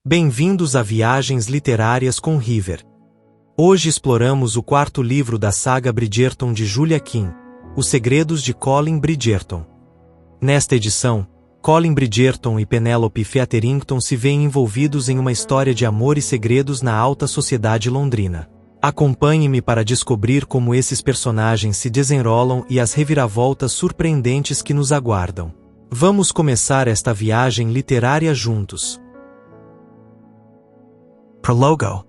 Bem-vindos a Viagens Literárias com River. Hoje exploramos o quarto livro da saga Bridgerton de Julia Quinn, Os Segredos de Colin Bridgerton. Nesta edição, Colin Bridgerton e Penelope Featherington se veem envolvidos em uma história de amor e segredos na alta sociedade londrina. Acompanhe-me para descobrir como esses personagens se desenrolam e as reviravoltas surpreendentes que nos aguardam. Vamos começar esta viagem literária juntos. Prólogo.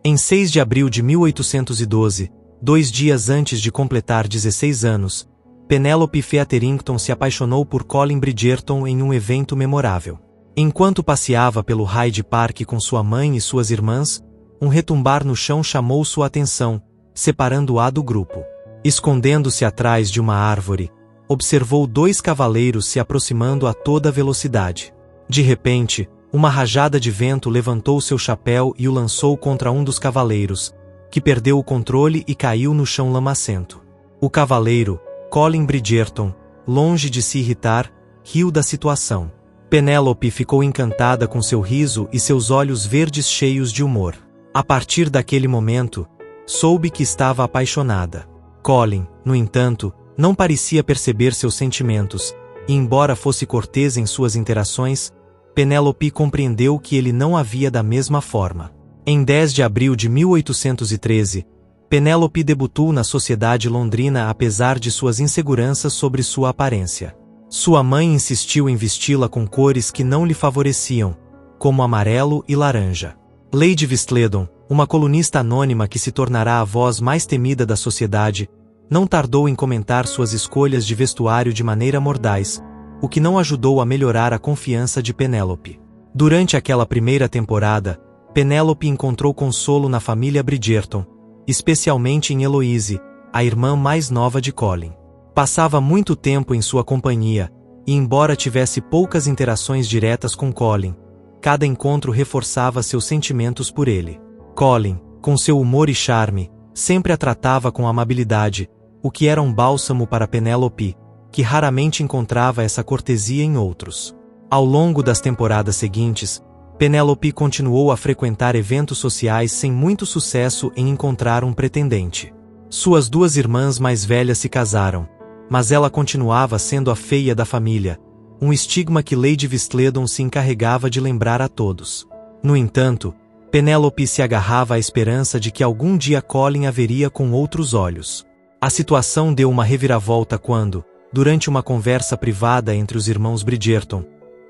Em 6 de abril de 1812, 2 dias antes de completar 16 anos, Penelope Featherington se apaixonou por Colin Bridgerton em um evento memorável. Enquanto passeava pelo Hyde Park com sua mãe e suas irmãs, um retumbar no chão chamou sua atenção, separando-a do grupo. Escondendo-se atrás de uma árvore, observou 2 cavaleiros se aproximando a toda velocidade. De repente, uma rajada de vento levantou seu chapéu e o lançou contra um dos cavaleiros, que perdeu o controle e caiu no chão lamacento. O cavaleiro, Colin Bridgerton, longe de se irritar, riu da situação. Penélope ficou encantada com seu riso e seus olhos verdes cheios de humor. A partir daquele momento, soube que estava apaixonada. Colin, no entanto, não parecia perceber seus sentimentos, e embora fosse cortês em suas interações, Penélope compreendeu que ele não havia da mesma forma. Em 10 de abril de 1813, Penélope debutou na sociedade londrina apesar de suas inseguranças sobre sua aparência. Sua mãe insistiu em vesti-la com cores que não lhe favoreciam, como amarelo e laranja. Lady Vistledon, uma colunista anônima que se tornará a voz mais temida da sociedade, não tardou em comentar suas escolhas de vestuário de maneira mordaz, o que não ajudou a melhorar a confiança de Penélope. Durante aquela primeira temporada, Penélope encontrou consolo na família Bridgerton, especialmente em Eloise, a irmã mais nova de Colin. Passava muito tempo em sua companhia, e embora tivesse poucas interações diretas com Colin, cada encontro reforçava seus sentimentos por ele. Colin, com seu humor e charme, sempre a tratava com amabilidade, o que era um bálsamo para Penélope, que raramente encontrava essa cortesia em outros. Ao longo das temporadas seguintes, Penélope continuou a frequentar eventos sociais sem muito sucesso em encontrar um pretendente. Suas 2 irmãs mais velhas se casaram, mas ela continuava sendo a feia da família, um estigma que Lady Vistledon se encarregava de lembrar a todos. No entanto, Penélope se agarrava à esperança de que algum dia Colin a veria com outros olhos. A situação deu uma reviravolta quando, durante uma conversa privada entre os irmãos Bridgerton,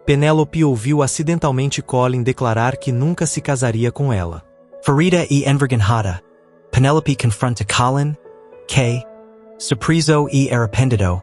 Penélope ouviu acidentalmente Colin declarar que nunca se casaria com ela. Ferida e envergonhada, Penélope confronta Colin, que, surpreso e arrependido,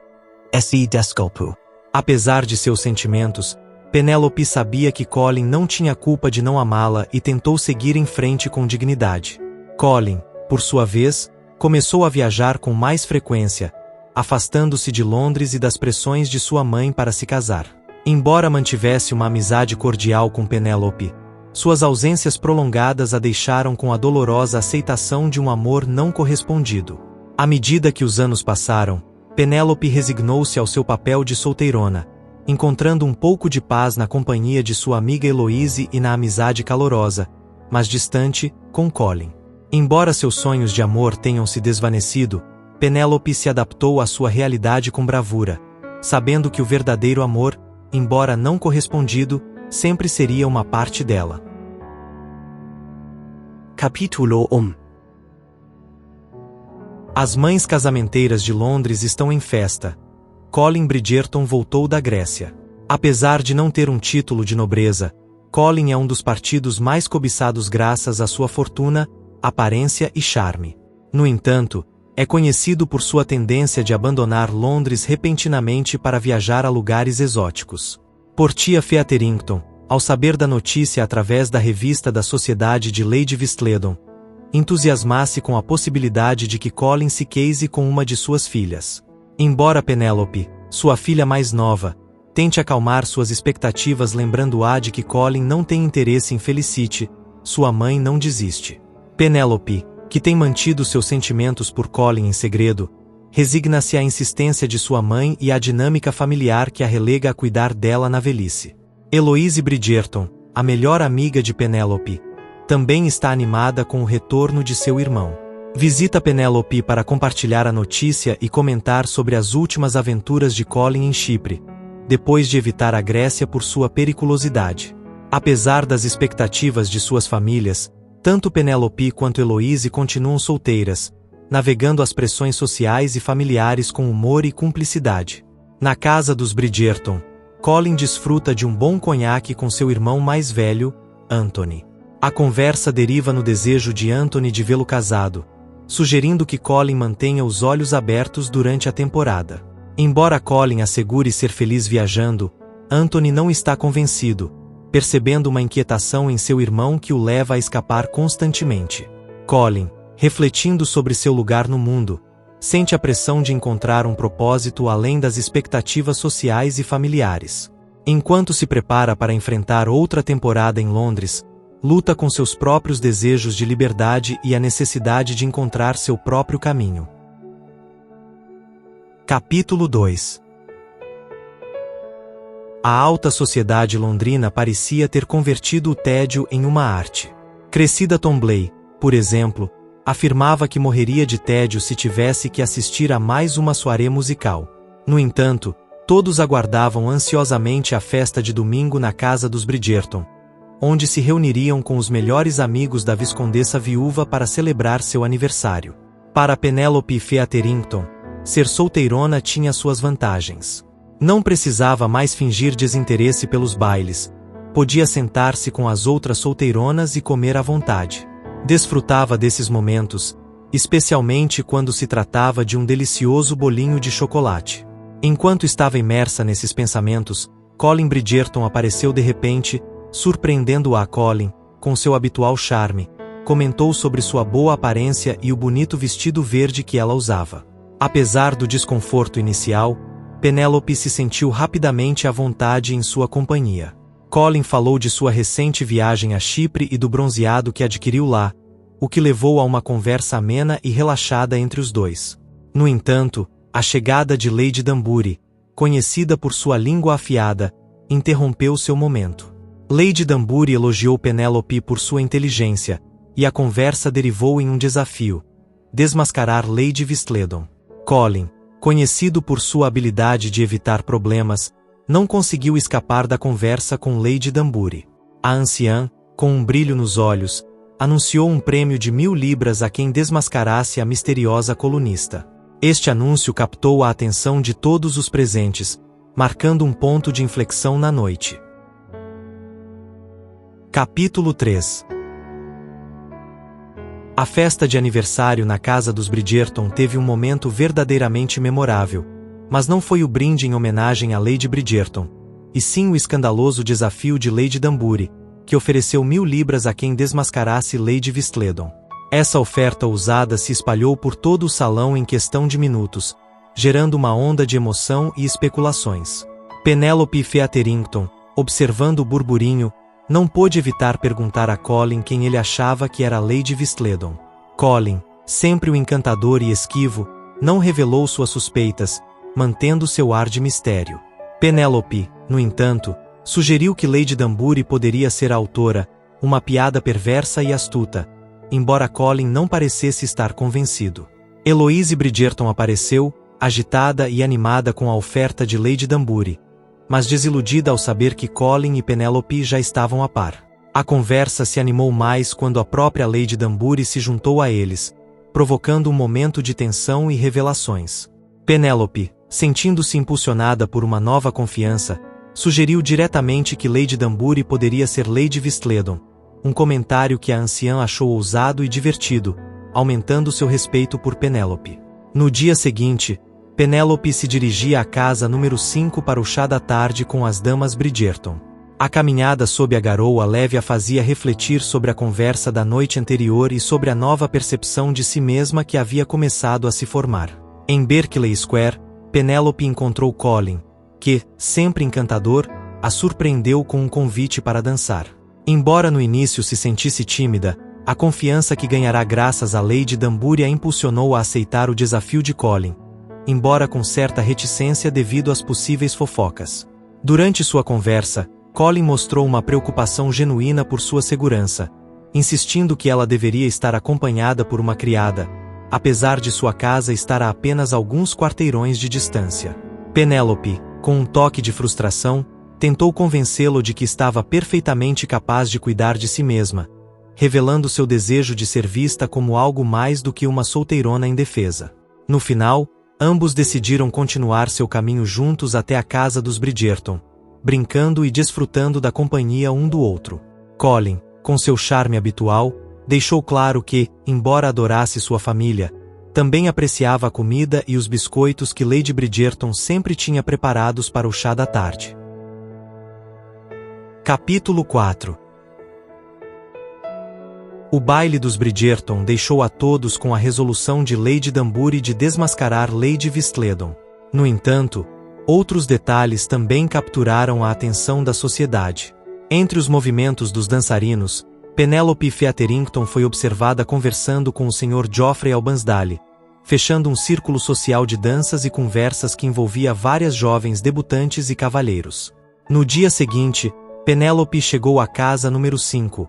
se desculpou. Apesar de seus sentimentos, Penélope sabia que Colin não tinha culpa de não amá-la e tentou seguir em frente com dignidade. Colin, por sua vez, começou a viajar com mais frequência, afastando-se de Londres e das pressões de sua mãe para se casar. Embora mantivesse uma amizade cordial com Penélope, suas ausências prolongadas a deixaram com a dolorosa aceitação de um amor não correspondido. À medida que os anos passaram, Penélope resignou-se ao seu papel de solteirona, encontrando um pouco de paz na companhia de sua amiga Eloise e na amizade calorosa, mas distante, com Colin. Embora seus sonhos de amor tenham se desvanecido, Penélope se adaptou à sua realidade com bravura, sabendo que o verdadeiro amor, embora não correspondido, sempre seria uma parte dela. Capítulo 1. As mães casamenteiras de Londres estão em festa. Colin Bridgerton voltou da Grécia. Apesar de não ter um título de nobreza, Colin é um dos partidos mais cobiçados graças à sua fortuna, aparência e charme. No entanto, é conhecido por sua tendência de abandonar Londres repentinamente para viajar a lugares exóticos. Portia Featherington, ao saber da notícia através da revista da Sociedade de Lady Vistledon, entusiasmasse com a possibilidade de que Colin se case com uma de suas filhas. Embora Penélope, sua filha mais nova, tente acalmar suas expectativas lembrando-a de que Colin não tem interesse em Felicity, sua mãe não desiste. Penélope, que tem mantido seus sentimentos por Colin em segredo, resigna-se à insistência de sua mãe e à dinâmica familiar que a relega a cuidar dela na velhice. Eloise Bridgerton, a melhor amiga de Penélope, também está animada com o retorno de seu irmão. Visita Penélope para compartilhar a notícia e comentar sobre as últimas aventuras de Colin em Chipre, depois de evitar a Grécia por sua periculosidade. Apesar das expectativas de suas famílias, tanto Penélope quanto Eloise continuam solteiras, navegando as pressões sociais e familiares com humor e cumplicidade. Na casa dos Bridgerton, Colin desfruta de um bom conhaque com seu irmão mais velho, Anthony. A conversa deriva no desejo de Anthony de vê-lo casado, sugerindo que Colin mantenha os olhos abertos durante a temporada. Embora Colin assegure ser feliz viajando, Anthony não está convencido, percebendo uma inquietação em seu irmão que o leva a escapar constantemente. Colin, refletindo sobre seu lugar no mundo, sente a pressão de encontrar um propósito além das expectativas sociais e familiares. Enquanto se prepara para enfrentar outra temporada em Londres, luta com seus próprios desejos de liberdade e a necessidade de encontrar seu próprio caminho. Capítulo 2. A alta sociedade londrina parecia ter convertido o tédio em uma arte. Cressida Tombley, por exemplo, afirmava que morreria de tédio se tivesse que assistir a mais uma soirée musical. No entanto, todos aguardavam ansiosamente a festa de domingo na casa dos Bridgerton, onde se reuniriam com os melhores amigos da viscondessa viúva para celebrar seu aniversário. Para Penélope Featherington, ser solteirona tinha suas vantagens. Não precisava mais fingir desinteresse pelos bailes, podia sentar-se com as outras solteironas e comer à vontade. Desfrutava desses momentos, especialmente quando se tratava de um delicioso bolinho de chocolate. Enquanto estava imersa nesses pensamentos, Colin Bridgerton apareceu de repente, surpreendendo-a. Colin, com seu habitual charme, comentou sobre sua boa aparência e o bonito vestido verde que ela usava. Apesar do desconforto inicial, Penélope se sentiu rapidamente à vontade em sua companhia. Colin falou de sua recente viagem a Chipre e do bronzeado que adquiriu lá, o que levou a uma conversa amena e relaxada entre os dois. No entanto, a chegada de Lady Danbury, conhecida por sua língua afiada, interrompeu seu momento. Lady Danbury elogiou Penélope por sua inteligência, e a conversa derivou em um desafio: desmascarar Lady Vistledon. Colin, conhecido por sua habilidade de evitar problemas, não conseguiu escapar da conversa com Lady Danbury. A anciã, com um brilho nos olhos, anunciou um prêmio de 1000 libras a quem desmascarasse a misteriosa colunista. Este anúncio captou a atenção de todos os presentes, marcando um ponto de inflexão na noite. Capítulo 3. A festa de aniversário na casa dos Bridgerton teve um momento verdadeiramente memorável, mas não foi o brinde em homenagem a Lady Bridgerton, e sim o escandaloso desafio de Lady Danbury, que ofereceu 1000 libras a quem desmascarasse Lady Vistledon. Essa oferta ousada se espalhou por todo o salão em questão de minutos, gerando uma onda de emoção e especulações. Penélope Featherington, observando o burburinho, não pôde evitar perguntar a Colin quem ele achava que era Lady Vistledon. Colin, sempre o encantador e esquivo, não revelou suas suspeitas, mantendo seu ar de mistério. Penélope, no entanto, sugeriu que Lady Danbury poderia ser a autora, uma piada perversa e astuta, embora Colin não parecesse estar convencido. Eloise Bridgerton apareceu, agitada e animada com a oferta de Lady Danbury, mas desiludida ao saber que Colin e Penélope já estavam a par. A conversa se animou mais quando a própria Lady Danbury se juntou a eles, provocando um momento de tensão e revelações. Penélope, sentindo-se impulsionada por uma nova confiança, sugeriu diretamente que Lady Danbury poderia ser Lady Vistledon, um comentário que a anciã achou ousado e divertido, aumentando seu respeito por Penélope. No dia seguinte, Penélope se dirigia à casa número 5 para o chá da tarde com as damas Bridgerton. A caminhada sob a garoa leve a fazia refletir sobre a conversa da noite anterior e sobre a nova percepção de si mesma que havia começado a se formar. Em Berkeley Square, Penélope encontrou Colin, que, sempre encantador, a surpreendeu com um convite para dançar. Embora no início se sentisse tímida, a confiança que ganhará graças a Lady Danbury a impulsionou a aceitar o desafio de Colin, embora com certa reticência devido às possíveis fofocas. Durante sua conversa, Colin mostrou uma preocupação genuína por sua segurança, insistindo que ela deveria estar acompanhada por uma criada, apesar de sua casa estar a apenas alguns quarteirões de distância. Penélope, com um toque de frustração, tentou convencê-lo de que estava perfeitamente capaz de cuidar de si mesma, revelando seu desejo de ser vista como algo mais do que uma solteirona indefesa. No final, ambos decidiram continuar seu caminho juntos até a casa dos Bridgerton, brincando e desfrutando da companhia um do outro. Colin, com seu charme habitual, deixou claro que, embora adorasse sua família, também apreciava a comida e os biscoitos que Lady Bridgerton sempre tinha preparados para o chá da tarde. Capítulo 4. O baile dos Bridgerton deixou a todos com a resolução de Lady Danbury de desmascarar Lady Vistledon. No entanto, outros detalhes também capturaram a atenção da sociedade. Entre os movimentos dos dançarinos, Penélope Featherington foi observada conversando com o Sr. Geoffrey Albansdale, fechando um círculo social de danças e conversas que envolvia várias jovens debutantes e cavalheiros. No dia seguinte, Penélope chegou à casa número 5,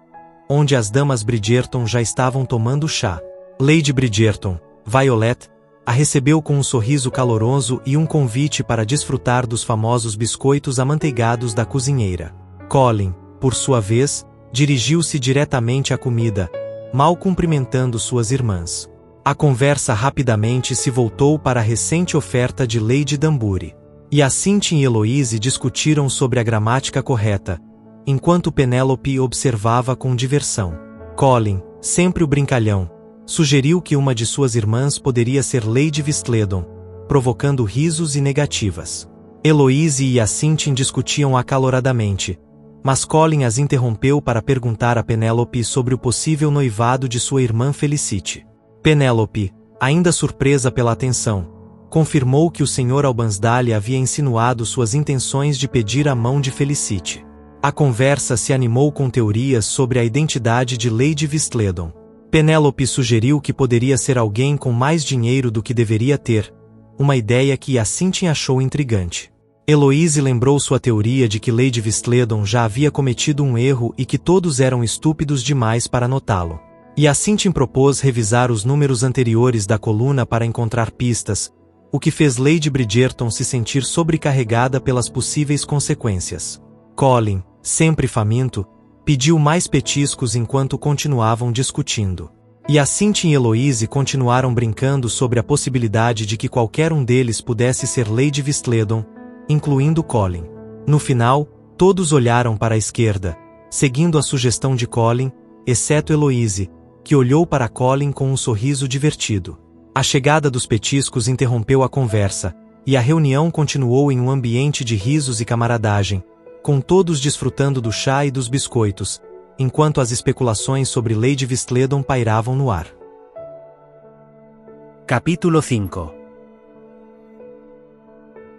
onde as damas Bridgerton já estavam tomando chá. Lady Bridgerton, Violet, a recebeu com um sorriso caloroso e um convite para desfrutar dos famosos biscoitos amanteigados da cozinheira. Colin, por sua vez, dirigiu-se diretamente à comida, mal cumprimentando suas irmãs. A conversa rapidamente se voltou para a recente oferta de Lady Danbury. Hyacinthe e Eloise discutiram sobre a gramática correta, enquanto Penélope observava com diversão. Colin, sempre o brincalhão, sugeriu que uma de suas irmãs poderia ser Lady Vistledon, provocando risos e negativas. Eloise e Hyacinthe discutiam acaloradamente, mas Colin as interrompeu para perguntar a Penélope sobre o possível noivado de sua irmã Felicity. Penélope, ainda surpresa pela atenção, confirmou que o Sr. Albansdale havia insinuado suas intenções de pedir a mão de Felicity. A conversa se animou com teorias sobre a identidade de Lady Vistledon. Penélope sugeriu que poderia ser alguém com mais dinheiro do que deveria ter, uma ideia que Hyacinthe achou intrigante. Eloise lembrou sua teoria de que Lady Vistledon já havia cometido um erro e que todos eram estúpidos demais para notá-lo. Hyacinthe propôs revisar os números anteriores da coluna para encontrar pistas, o que fez Lady Bridgerton se sentir sobrecarregada pelas possíveis consequências. Colin, sempre faminto, pediu mais petiscos enquanto continuavam discutindo. Hyacinthe e Eloise continuaram brincando sobre a possibilidade de que qualquer um deles pudesse ser Lady Vistledon, incluindo Colin. No final, todos olharam para a esquerda, seguindo a sugestão de Colin, exceto Eloise, que olhou para Colin com um sorriso divertido. A chegada dos petiscos interrompeu a conversa, e a reunião continuou em um ambiente de risos e camaradagem, com todos desfrutando do chá e dos biscoitos, enquanto as especulações sobre Lady Vistledon pairavam no ar. Capítulo 5.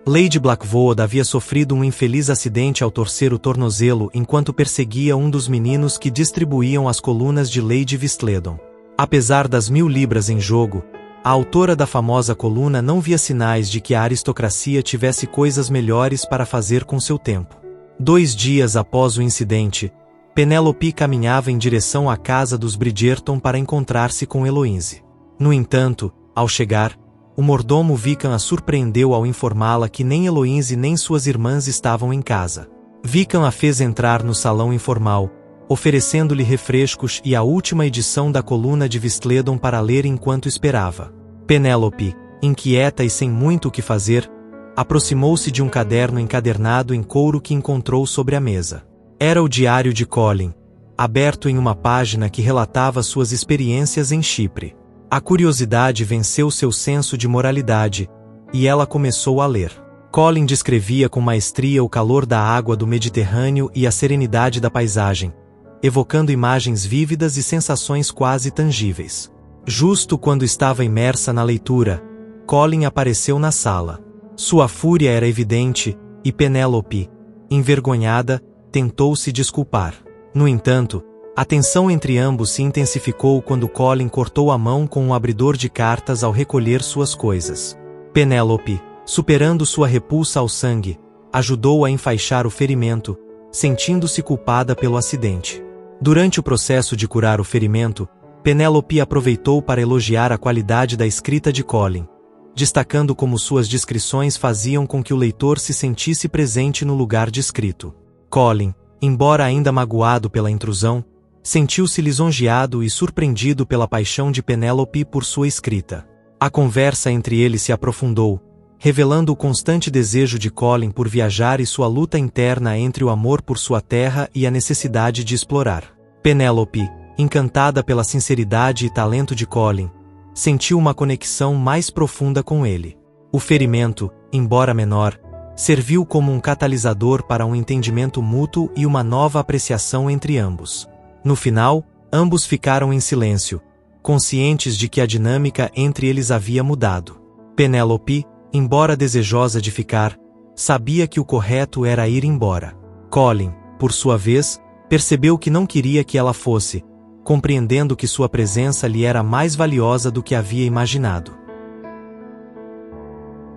Lady Blackvood havia sofrido um infeliz acidente ao torcer o tornozelo enquanto perseguia um dos meninos que distribuíam as colunas de Lady Vistledon. Apesar das 1000 libras em jogo, a autora da famosa coluna não via sinais de que a aristocracia tivesse coisas melhores para fazer com seu tempo. 2 dias após o incidente, Penélope caminhava em direção à casa dos Bridgerton para encontrar-se com Eloise. No entanto, ao chegar, o mordomo Vican a surpreendeu ao informá-la que nem Eloise nem suas irmãs estavam em casa. Vican a fez entrar no salão informal, oferecendo-lhe refrescos e a última edição da coluna de Vistledon para ler enquanto esperava. Penélope, inquieta e sem muito o que fazer, aproximou-se de um caderno encadernado em couro que encontrou sobre a mesa. Era o diário de Colin, aberto em uma página que relatava suas experiências em Chipre. A curiosidade venceu seu senso de moralidade, e ela começou a ler. Colin descrevia com maestria o calor da água do Mediterrâneo e a serenidade da paisagem, evocando imagens vívidas e sensações quase tangíveis. Justo quando estava imersa na leitura, Colin apareceu na sala. Sua fúria era evidente, e Penélope, envergonhada, tentou se desculpar. No entanto, a tensão entre ambos se intensificou quando Colin cortou a mão com um abridor de cartas ao recolher suas coisas. Penélope, superando sua repulsa ao sangue, ajudou a enfaixar o ferimento, sentindo-se culpada pelo acidente. Durante o processo de curar o ferimento, Penélope aproveitou para elogiar a qualidade da escrita de Colin, destacando como suas descrições faziam com que o leitor se sentisse presente no lugar descrito. Colin, embora ainda magoado pela intrusão, sentiu-se lisonjeado e surpreendido pela paixão de Penélope por sua escrita. A conversa entre eles se aprofundou, revelando o constante desejo de Colin por viajar e sua luta interna entre o amor por sua terra e a necessidade de explorar. Penélope, encantada pela sinceridade e talento de Colin, sentiu uma conexão mais profunda com ele. O ferimento, embora menor, serviu como um catalisador para um entendimento mútuo e uma nova apreciação entre ambos. No final, ambos ficaram em silêncio, conscientes de que a dinâmica entre eles havia mudado. Penélope, embora desejosa de ficar, sabia que o correto era ir embora. Colin, por sua vez, percebeu que não queria que ela fosse, compreendendo que sua presença lhe era mais valiosa do que havia imaginado.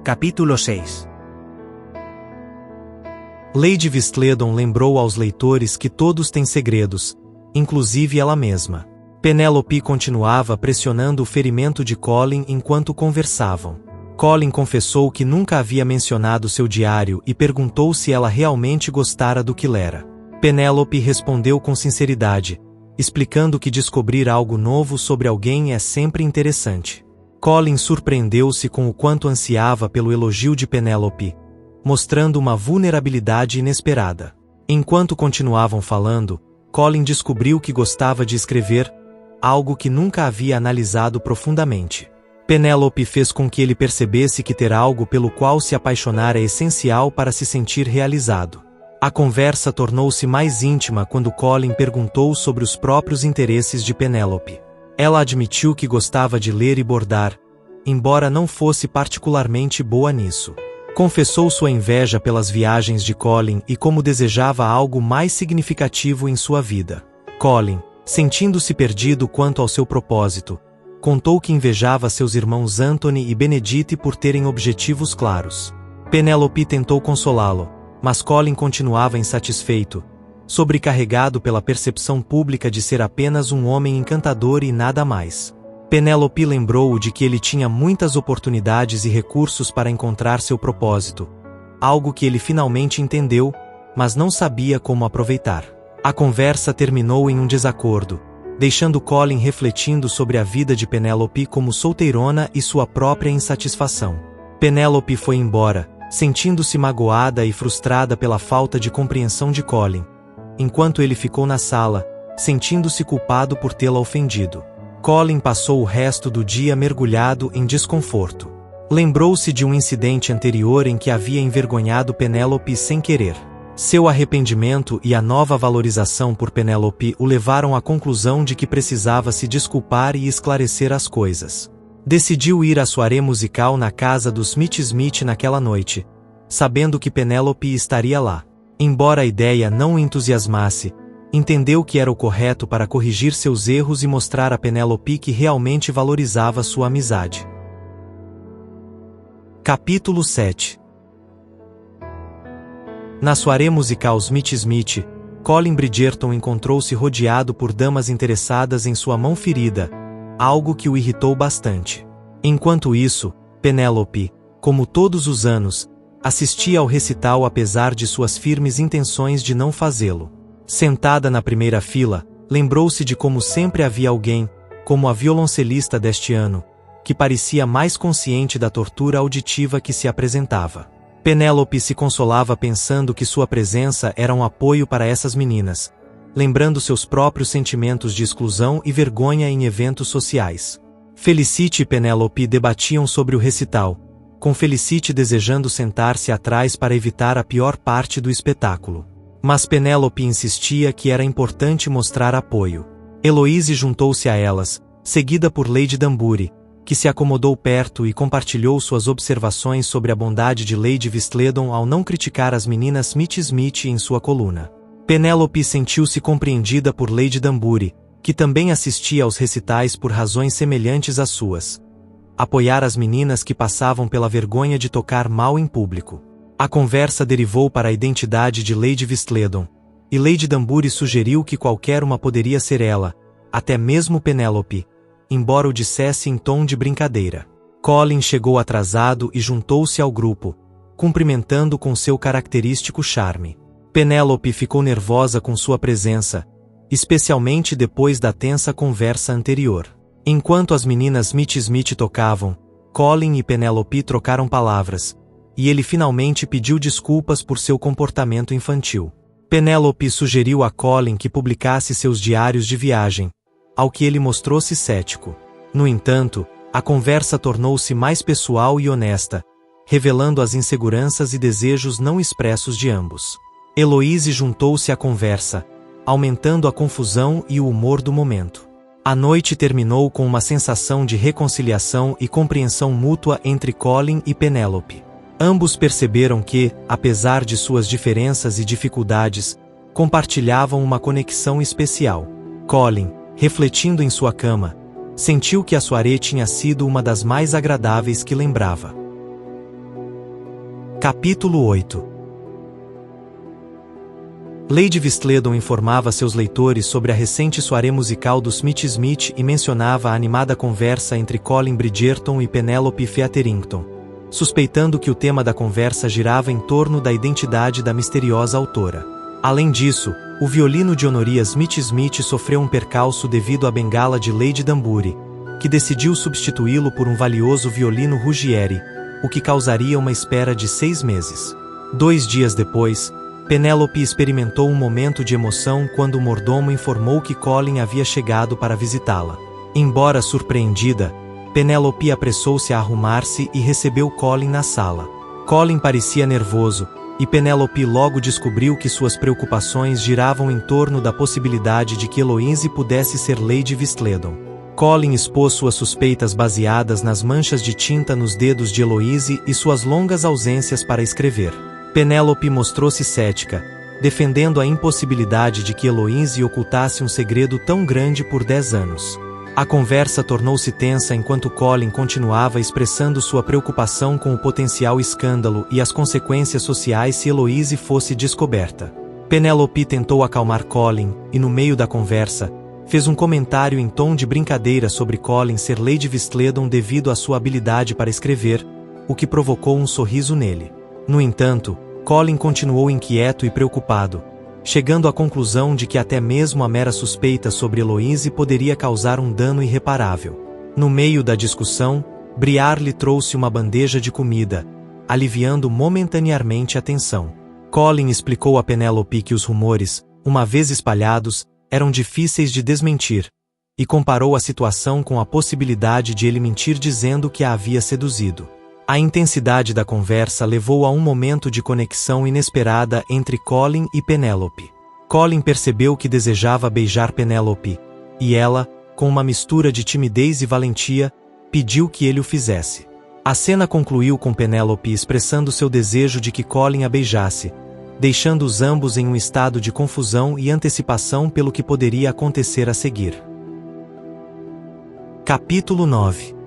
Capítulo 6. Lady Vistledon lembrou aos leitores que todos têm segredos, inclusive ela mesma. Penélope continuava pressionando o ferimento de Colin enquanto conversavam. Colin confessou que nunca havia mencionado seu diário e perguntou se ela realmente gostara do que lera. Penélope respondeu com sinceridade, explicando que descobrir algo novo sobre alguém é sempre interessante. Colin surpreendeu-se com o quanto ansiava pelo elogio de Penélope, mostrando uma vulnerabilidade inesperada. Enquanto continuavam falando, Colin descobriu que gostava de escrever, algo que nunca havia analisado profundamente. Penélope fez com que ele percebesse que ter algo pelo qual se apaixonar é essencial para se sentir realizado. A conversa tornou-se mais íntima quando Colin perguntou sobre os próprios interesses de Penélope. Ela admitiu que gostava de ler e bordar, embora não fosse particularmente boa nisso. Confessou sua inveja pelas viagens de Colin e como desejava algo mais significativo em sua vida. Colin, sentindo-se perdido quanto ao seu propósito, contou que invejava seus irmãos Anthony e Benedict por terem objetivos claros. Penélope tentou consolá-lo, mas Colin continuava insatisfeito, sobrecarregado pela percepção pública de ser apenas um homem encantador e nada mais. Penélope lembrou-o de que ele tinha muitas oportunidades e recursos para encontrar seu propósito, algo que ele finalmente entendeu, mas não sabia como aproveitar. A conversa terminou em um desacordo, deixando Colin refletindo sobre a vida de Penélope como solteirona e sua própria insatisfação. Penélope foi embora, sentindo-se magoada e frustrada pela falta de compreensão de Colin, enquanto ele ficou na sala, sentindo-se culpado por tê-la ofendido. Colin passou o resto do dia mergulhado em desconforto. Lembrou-se de um incidente anterior em que havia envergonhado Penélope sem querer. Seu arrependimento e a nova valorização por Penélope o levaram à conclusão de que precisava se desculpar e esclarecer as coisas. Decidiu ir à soirée musical na casa dos Smith naquela noite, sabendo que Penélope estaria lá. Embora a ideia não o entusiasmasse, entendeu que era o correto para corrigir seus erros e mostrar a Penélope que realmente valorizava sua amizade. Capítulo 7. Na soirée musical Smith, Colin Bridgerton encontrou-se rodeado por damas interessadas em sua mão ferida, algo que o irritou bastante. Enquanto isso, Penélope, como todos os anos, assistia ao recital apesar de suas firmes intenções de não fazê-lo. Sentada na primeira fila, lembrou-se de como sempre havia alguém, como a violoncelista deste ano, que parecia mais consciente da tortura auditiva que se apresentava. Penélope se consolava pensando que sua presença era um apoio para essas meninas, lembrando seus próprios sentimentos de exclusão e vergonha em eventos sociais. Felicity e Penélope debatiam sobre o recital, com Felicity desejando sentar-se atrás para evitar a pior parte do espetáculo. Mas Penélope insistia que era importante mostrar apoio. Eloise juntou-se a elas, seguida por Lady Danbury, que se acomodou perto e compartilhou suas observações sobre a bondade de Lady Vistledon ao não criticar as meninas Smith em sua coluna. Penélope sentiu-se compreendida por Lady Danbury, que também assistia aos recitais por razões semelhantes às suas. Apoiar as meninas que passavam pela vergonha de tocar mal em público. A conversa derivou para a identidade de Lady Vistledon, e Lady Danbury sugeriu que qualquer uma poderia ser ela, até mesmo Penélope, embora o dissesse em tom de brincadeira. Colin chegou atrasado e juntou-se ao grupo, cumprimentando com seu característico charme. Penélope ficou nervosa com sua presença, especialmente depois da tensa conversa anterior. Enquanto as meninas Smith tocavam, Colin e Penélope trocaram palavras, e ele finalmente pediu desculpas por seu comportamento infantil. Penélope sugeriu a Colin que publicasse seus diários de viagem, ao que ele mostrou-se cético. No entanto, a conversa tornou-se mais pessoal e honesta, revelando as inseguranças e desejos não expressos de ambos. Heloise juntou-se à conversa, aumentando a confusão e o humor do momento. A noite terminou com uma sensação de reconciliação e compreensão mútua entre Colin e Penélope. Ambos perceberam que, apesar de suas diferenças e dificuldades, compartilhavam uma conexão especial. Colin, refletindo em sua cama, sentiu que a soirée tinha sido uma das mais agradáveis que lembrava. Capítulo 8. Lady Vistledon informava seus leitores sobre a recente soirée musical do Smith e mencionava a animada conversa entre Colin Bridgerton e Penélope Featherington, suspeitando que o tema da conversa girava em torno da identidade da misteriosa autora. Além disso, o violino de Honoria Smith sofreu um percalço devido à bengala de Lady Danbury, que decidiu substituí-lo por um valioso violino Ruggieri, o que causaria uma espera de 6 meses. 2 dias depois, Penélope experimentou um momento de emoção quando o mordomo informou que Colin havia chegado para visitá-la. Embora surpreendida, Penélope apressou-se a arrumar-se e recebeu Colin na sala. Colin parecia nervoso, e Penélope logo descobriu que suas preocupações giravam em torno da possibilidade de que Heloise pudesse ser Lady Vistledon. Colin expôs suas suspeitas baseadas nas manchas de tinta nos dedos de Heloise e suas longas ausências para escrever. Penélope mostrou-se cética, defendendo a impossibilidade de que Heloise ocultasse um segredo tão grande por 10 anos. A conversa tornou-se tensa enquanto Colin continuava expressando sua preocupação com o potencial escândalo e as consequências sociais se Heloise fosse descoberta. Penélope tentou acalmar Colin e, no meio da conversa, fez um comentário em tom de brincadeira sobre Colin ser Lady Vistledon devido à sua habilidade para escrever, o que provocou um sorriso nele. No entanto, Colin continuou inquieto e preocupado, chegando à conclusão de que até mesmo a mera suspeita sobre Heloise poderia causar um dano irreparável. No meio da discussão, Briar lhe trouxe uma bandeja de comida, aliviando momentaneamente a tensão. Colin explicou a Penélope que os rumores, uma vez espalhados, eram difíceis de desmentir, e comparou a situação com a possibilidade de ele mentir dizendo que a havia seduzido. A intensidade da conversa levou a um momento de conexão inesperada entre Colin e Penélope. Colin percebeu que desejava beijar Penélope, e ela, com uma mistura de timidez e valentia, pediu que ele o fizesse. A cena concluiu com Penélope expressando seu desejo de que Colin a beijasse, deixando-os ambos em um estado de confusão e antecipação pelo que poderia acontecer a seguir. Capítulo 9.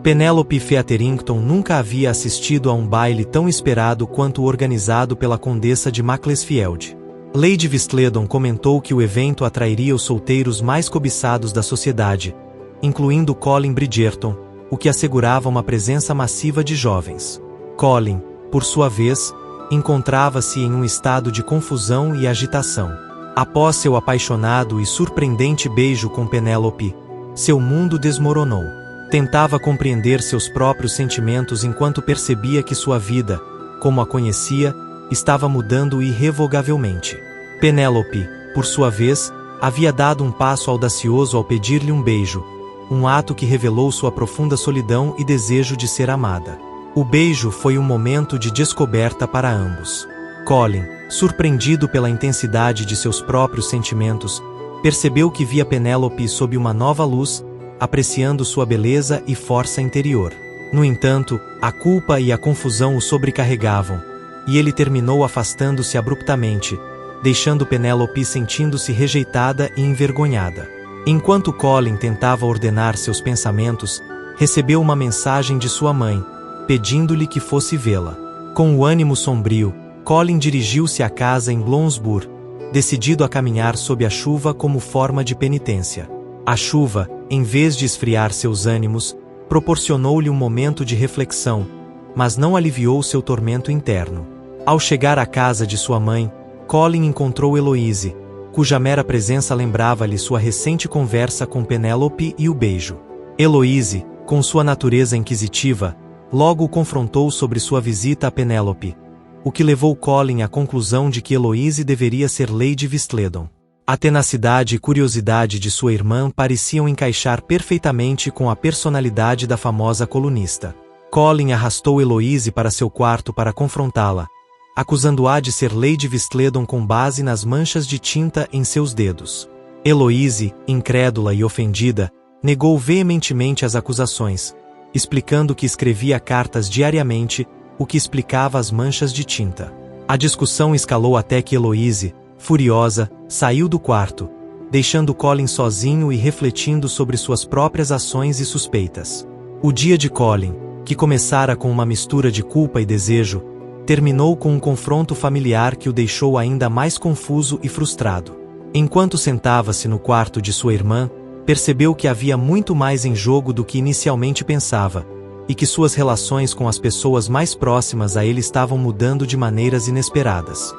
Penélope Featherington nunca havia assistido a um baile tão esperado quanto o organizado pela Condessa de Macclesfield. Lady Vistledon comentou que o evento atrairia os solteiros mais cobiçados da sociedade, incluindo Colin Bridgerton, o que assegurava uma presença massiva de jovens. Colin, por sua vez, encontrava-se em um estado de confusão e agitação. Após seu apaixonado e surpreendente beijo com Penélope, seu mundo desmoronou. Tentava compreender seus próprios sentimentos enquanto percebia que sua vida, como a conhecia, estava mudando irrevogavelmente. Penélope, por sua vez, havia dado um passo audacioso ao pedir-lhe um beijo, um ato que revelou sua profunda solidão e desejo de ser amada. O beijo foi um momento de descoberta para ambos. Colin, surpreendido pela intensidade de seus próprios sentimentos, percebeu que via Penélope sob uma nova luz, apreciando sua beleza e força interior. No entanto, a culpa e a confusão o sobrecarregavam, e ele terminou afastando-se abruptamente, deixando Penélope sentindo-se rejeitada e envergonhada. Enquanto Colin tentava ordenar seus pensamentos, recebeu uma mensagem de sua mãe, pedindo-lhe que fosse vê-la. Com o ânimo sombrio, Colin dirigiu-se à casa em Bloomsbury, decidido a caminhar sob a chuva como forma de penitência. A chuva, em vez de esfriar seus ânimos, proporcionou-lhe um momento de reflexão, mas não aliviou seu tormento interno. Ao chegar à casa de sua mãe, Colin encontrou Eloise, cuja mera presença lembrava-lhe sua recente conversa com Penélope e o beijo. Eloise, com sua natureza inquisitiva, logo o confrontou sobre sua visita a Penélope, o que levou Colin à conclusão de que Eloise deveria ser Lady Vistledon. A tenacidade e curiosidade de sua irmã pareciam encaixar perfeitamente com a personalidade da famosa colunista. Colin arrastou Eloise para seu quarto para confrontá-la, acusando-a de ser Lady Vistledon com base nas manchas de tinta em seus dedos. Eloise, incrédula e ofendida, negou veementemente as acusações, explicando que escrevia cartas diariamente, o que explicava as manchas de tinta. A discussão escalou até que Eloise, furiosa, saiu do quarto, deixando Colin sozinho e refletindo sobre suas próprias ações e suspeitas. O dia de Colin, que começara com uma mistura de culpa e desejo, terminou com um confronto familiar que o deixou ainda mais confuso e frustrado. Enquanto sentava-se no quarto de sua irmã, percebeu que havia muito mais em jogo do que inicialmente pensava, e que suas relações com as pessoas mais próximas a ele estavam mudando de maneiras inesperadas.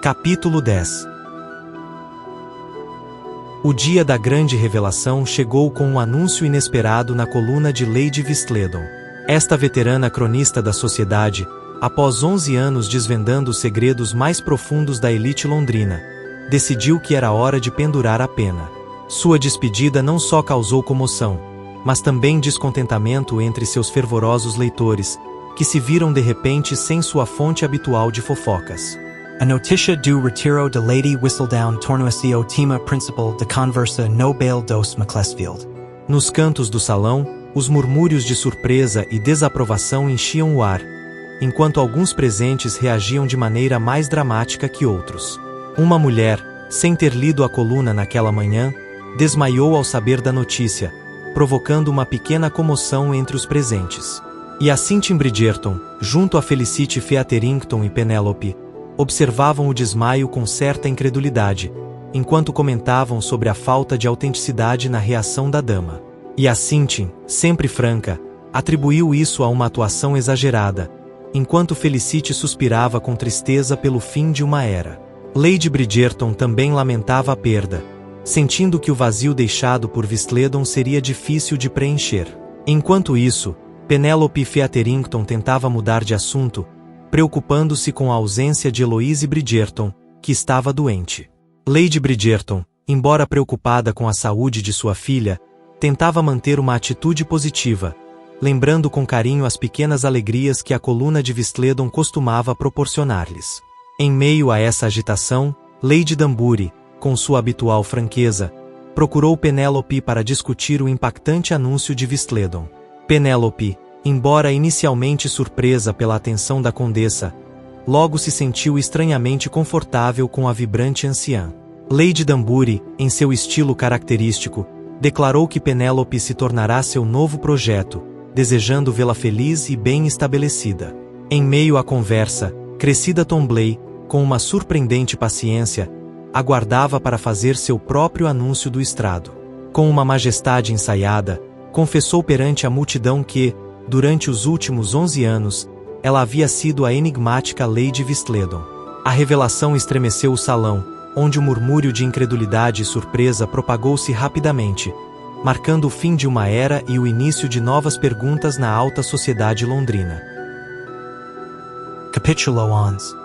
Capítulo 10. O dia da grande revelação chegou com um anúncio inesperado na coluna de Lady Vistledon. Esta veterana cronista da sociedade, após 11 anos desvendando os segredos mais profundos da elite londrina, decidiu que era hora de pendurar a pena. Sua despedida não só causou comoção, mas também descontentamento entre seus fervorosos leitores, que se viram de repente sem sua fonte habitual de fofocas. A noticia do retiro de Lady Whistledown tornou-se o tema principal de conversa no baile dos Macclesfield. Nos cantos do salão, os murmúrios de surpresa e desaprovação enchiam o ar, enquanto alguns presentes reagiam de maneira mais dramática que outros. Uma mulher, sem ter lido a coluna naquela manhã, desmaiou ao saber da notícia, provocando uma pequena comoção entre os presentes. E a Cynthia Bridgerton, junto a Felicity Featherington e Penélope, observavam o desmaio com certa incredulidade, enquanto comentavam sobre a falta de autenticidade na reação da dama. E a Cynthia, sempre franca, atribuiu isso a uma atuação exagerada, enquanto Felicity suspirava com tristeza pelo fim de uma era. Lady Bridgerton também lamentava a perda, sentindo que o vazio deixado por Vistledon seria difícil de preencher. Enquanto isso, Penélope Featherington tentava mudar de assunto, preocupando-se com a ausência de Eloise Bridgerton, que estava doente. Lady Bridgerton, embora preocupada com a saúde de sua filha, tentava manter uma atitude positiva, lembrando com carinho as pequenas alegrias que a coluna de Vistledon costumava proporcionar-lhes. Em meio a essa agitação, Lady Danbury, com sua habitual franqueza, procurou Penélope para discutir o impactante anúncio de Vistledon. Penélope, embora inicialmente surpresa pela atenção da condessa, logo se sentiu estranhamente confortável com a vibrante anciã. Lady Danbury, em seu estilo característico, declarou que Penélope se tornará seu novo projeto, desejando vê-la feliz e bem estabelecida. Em meio à conversa, Cressida Tomblaine, com uma surpreendente paciência, aguardava para fazer seu próprio anúncio do estrado. Com uma majestade ensaiada, confessou perante a multidão que, durante os últimos 11 anos, ela havia sido a enigmática Lady Vistledon. A revelação estremeceu o salão, onde o murmúrio de incredulidade e surpresa propagou-se rapidamente, marcando o fim de uma era e o início de novas perguntas na alta sociedade londrina. Capítulo 11.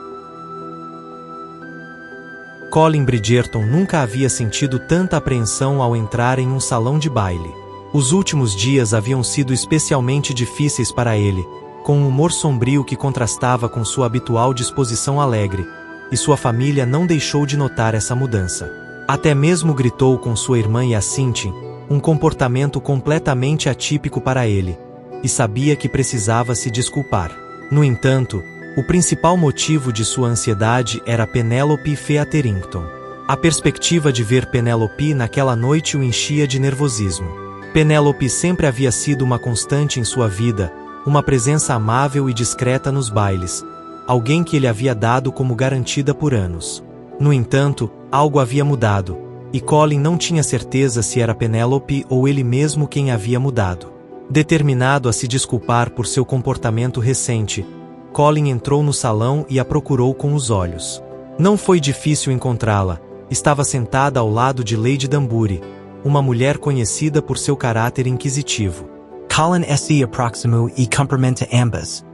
Colin Bridgerton nunca havia sentido tanta apreensão ao entrar em um salão de baile. Os últimos dias haviam sido especialmente difíceis para ele, com um humor sombrio que contrastava com sua habitual disposição alegre, e sua família não deixou de notar essa mudança. Até mesmo gritou com sua irmã e a Cynthia, um comportamento completamente atípico para ele, e sabia que precisava se desculpar. No entanto, o principal motivo de sua ansiedade era Penélope Featherington. A perspectiva de ver Penélope naquela noite o enchia de nervosismo. Penélope sempre havia sido uma constante em sua vida, uma presença amável e discreta nos bailes, alguém que ele havia dado como garantida por anos. No entanto, algo havia mudado, e Colin não tinha certeza se era Penélope ou ele mesmo quem havia mudado. Determinado a se desculpar por seu comportamento recente, Colin entrou no salão e a procurou com os olhos. Não foi difícil encontrá-la. Estava sentada ao lado de Lady Danbury, uma mulher conhecida por seu caráter inquisitivo. Colin se aproximou e cumprimenta ambas,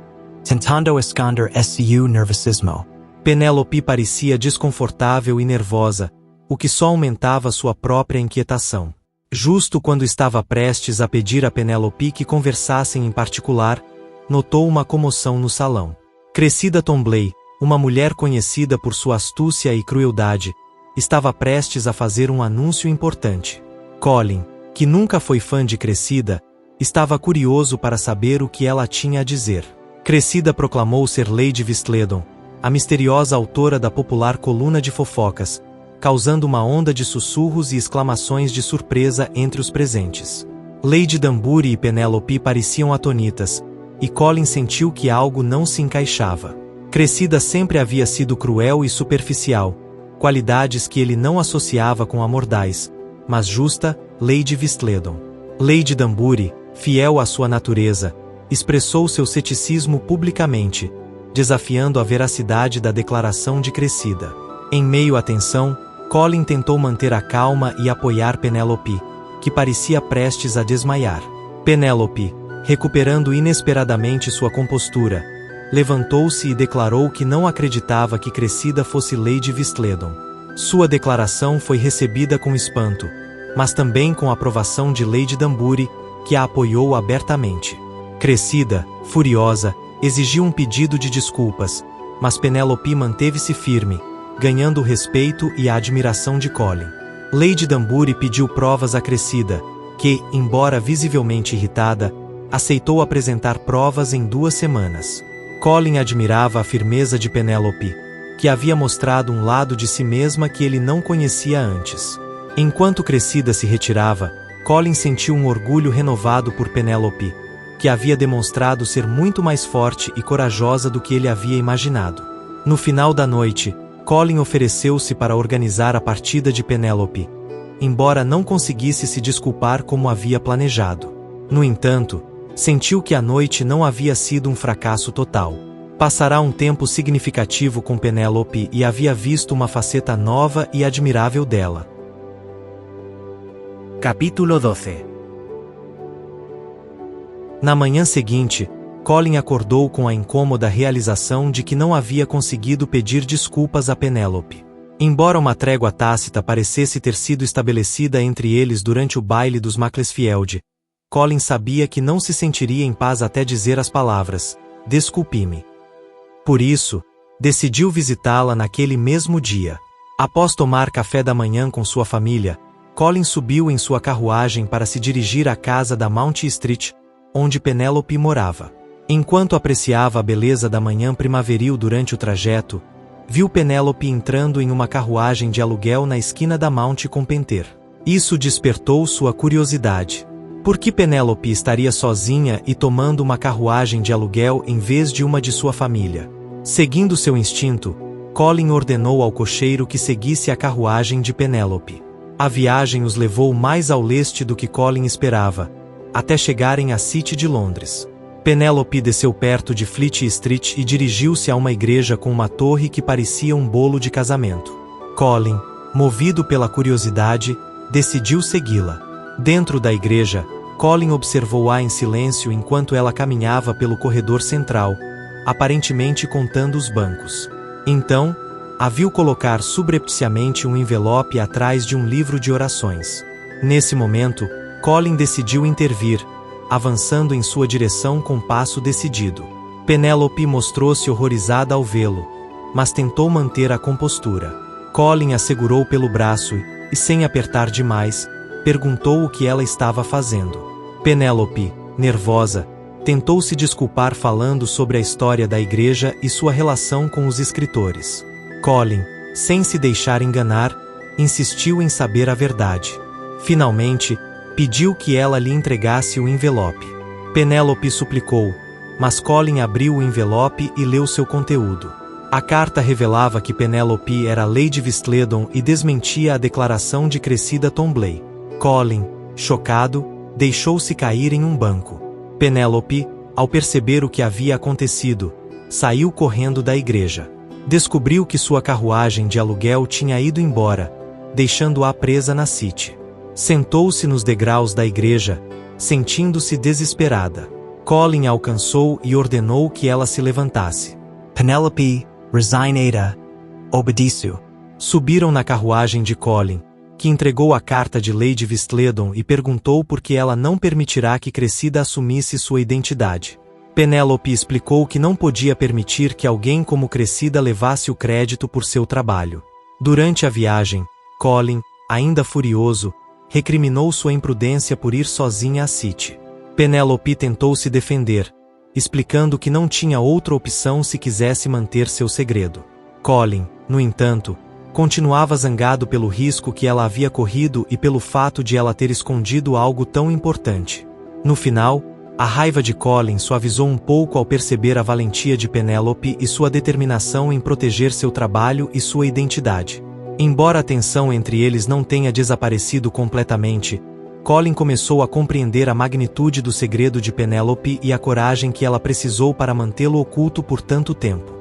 tentando esconder seu nervosismo. Penélope parecia desconfortável e nervosa, o que só aumentava sua própria inquietação. Justo quando estava prestes a pedir a Penélope que conversassem em particular, notou uma comoção no salão. Cressida Tomblaine, uma mulher conhecida por sua astúcia e crueldade, estava prestes a fazer um anúncio importante. Colin, que nunca foi fã de Cressida, estava curioso para saber o que ela tinha a dizer. Cressida proclamou ser Lady Whistledown, a misteriosa autora da popular coluna de fofocas, causando uma onda de sussurros e exclamações de surpresa entre os presentes. Lady Danbury e Penélope pareciam atonitas, e Colin sentiu que algo não se encaixava. Cressida sempre havia sido cruel e superficial, qualidades que ele não associava com a mordaz, mas justa, Lady Whistledown. Lady Danbury, fiel à sua natureza, expressou seu ceticismo publicamente, desafiando a veracidade da declaração de Cressida. Em meio à tensão, Colin tentou manter a calma e apoiar Penélope, que parecia prestes a desmaiar. Penélope, recuperando inesperadamente sua compostura, levantou-se e declarou que não acreditava que Cressida fosse Lady Whistledown. Sua declaração foi recebida com espanto, mas também com a aprovação de Lady Danbury, que a apoiou abertamente. Cressida, furiosa, exigiu um pedido de desculpas, mas Penélope manteve-se firme, ganhando o respeito e a admiração de Colin. Lady Danbury pediu provas a Cressida, que, embora visivelmente irritada, aceitou apresentar provas em 2 semanas. Colin admirava a firmeza de Penélope, que havia mostrado um lado de si mesma que ele não conhecia antes. Enquanto Cressida se retirava, Colin sentiu um orgulho renovado por Penélope, que havia demonstrado ser muito mais forte e corajosa do que ele havia imaginado. No final da noite, Colin ofereceu-se para organizar a partida de Penélope, embora não conseguisse se desculpar como havia planejado. No entanto, sentiu que a noite não havia sido um fracasso total. Passará um tempo significativo com Penélope e havia visto uma faceta nova e admirável dela. Capítulo 12. Na manhã seguinte, Colin acordou com a incômoda realização de que não havia conseguido pedir desculpas a Penélope. Embora uma trégua tácita parecesse ter sido estabelecida entre eles durante o baile dos Macclesfield, Colin sabia que não se sentiria em paz até dizer as palavras, "Desculpe-me". Por isso, decidiu visitá-la naquele mesmo dia. Após tomar café da manhã com sua família, Colin subiu em sua carruagem para se dirigir à casa da Mount Street, onde Penélope morava. Enquanto apreciava a beleza da manhã primaveril durante o trajeto, viu Penélope entrando em uma carruagem de aluguel na esquina da Mount com Penter. Isso despertou sua curiosidade. Por que Penélope estaria sozinha e tomando uma carruagem de aluguel em vez de uma de sua família? Seguindo seu instinto, Colin ordenou ao cocheiro que seguisse a carruagem de Penélope. A viagem os levou mais ao leste do que Colin esperava, até chegarem à City de Londres. Penélope desceu perto de Fleet Street e dirigiu-se a uma igreja com uma torre que parecia um bolo de casamento. Colin, movido pela curiosidade, decidiu segui-la. Dentro da igreja, Colin observou-a em silêncio enquanto ela caminhava pelo corredor central, aparentemente contando os bancos. Então, a viu colocar subrepticiamente um envelope atrás de um livro de orações. Nesse momento, Colin decidiu intervir, avançando em sua direção com passo decidido. Penélope mostrou-se horrorizada ao vê-lo, mas tentou manter a compostura. Colin a segurou pelo braço e, sem apertar demais, perguntou o que ela estava fazendo. Penélope, nervosa, tentou se desculpar falando sobre a história da igreja e sua relação com os escritores. Colin, sem se deixar enganar, insistiu em saber a verdade. Finalmente, pediu que ela lhe entregasse o envelope. Penélope suplicou, mas Colin abriu o envelope e leu seu conteúdo. A carta revelava que Penélope era Lady Vistledon e desmentia a declaração de Cressida Tomblaine. Colin, chocado, deixou-se cair em um banco. Penélope, ao perceber o que havia acontecido, saiu correndo da igreja. Descobriu que sua carruagem de aluguel tinha ido embora, deixando-a presa na City. Sentou-se nos degraus da igreja, sentindo-se desesperada. Colin a alcançou e ordenou que ela se levantasse. Penelope, resignada, obedeceu. Subiram na carruagem de Colin, que entregou a carta de Lady Vistledon e perguntou por que ela não permitirá que Cressida assumisse sua identidade. Penélope explicou que não podia permitir que alguém como Cressida levasse o crédito por seu trabalho. Durante a viagem, Colin, ainda furioso, recriminou sua imprudência por ir sozinha à City. Penélope tentou se defender, explicando que não tinha outra opção se quisesse manter seu segredo. Colin, no entanto, continuava zangado pelo risco que ela havia corrido e pelo fato de ela ter escondido algo tão importante. No final, a raiva de Colin suavizou um pouco ao perceber a valentia de Penélope e sua determinação em proteger seu trabalho e sua identidade. Embora a tensão entre eles não tenha desaparecido completamente, Colin começou a compreender a magnitude do segredo de Penélope e a coragem que ela precisou para mantê-lo oculto por tanto tempo.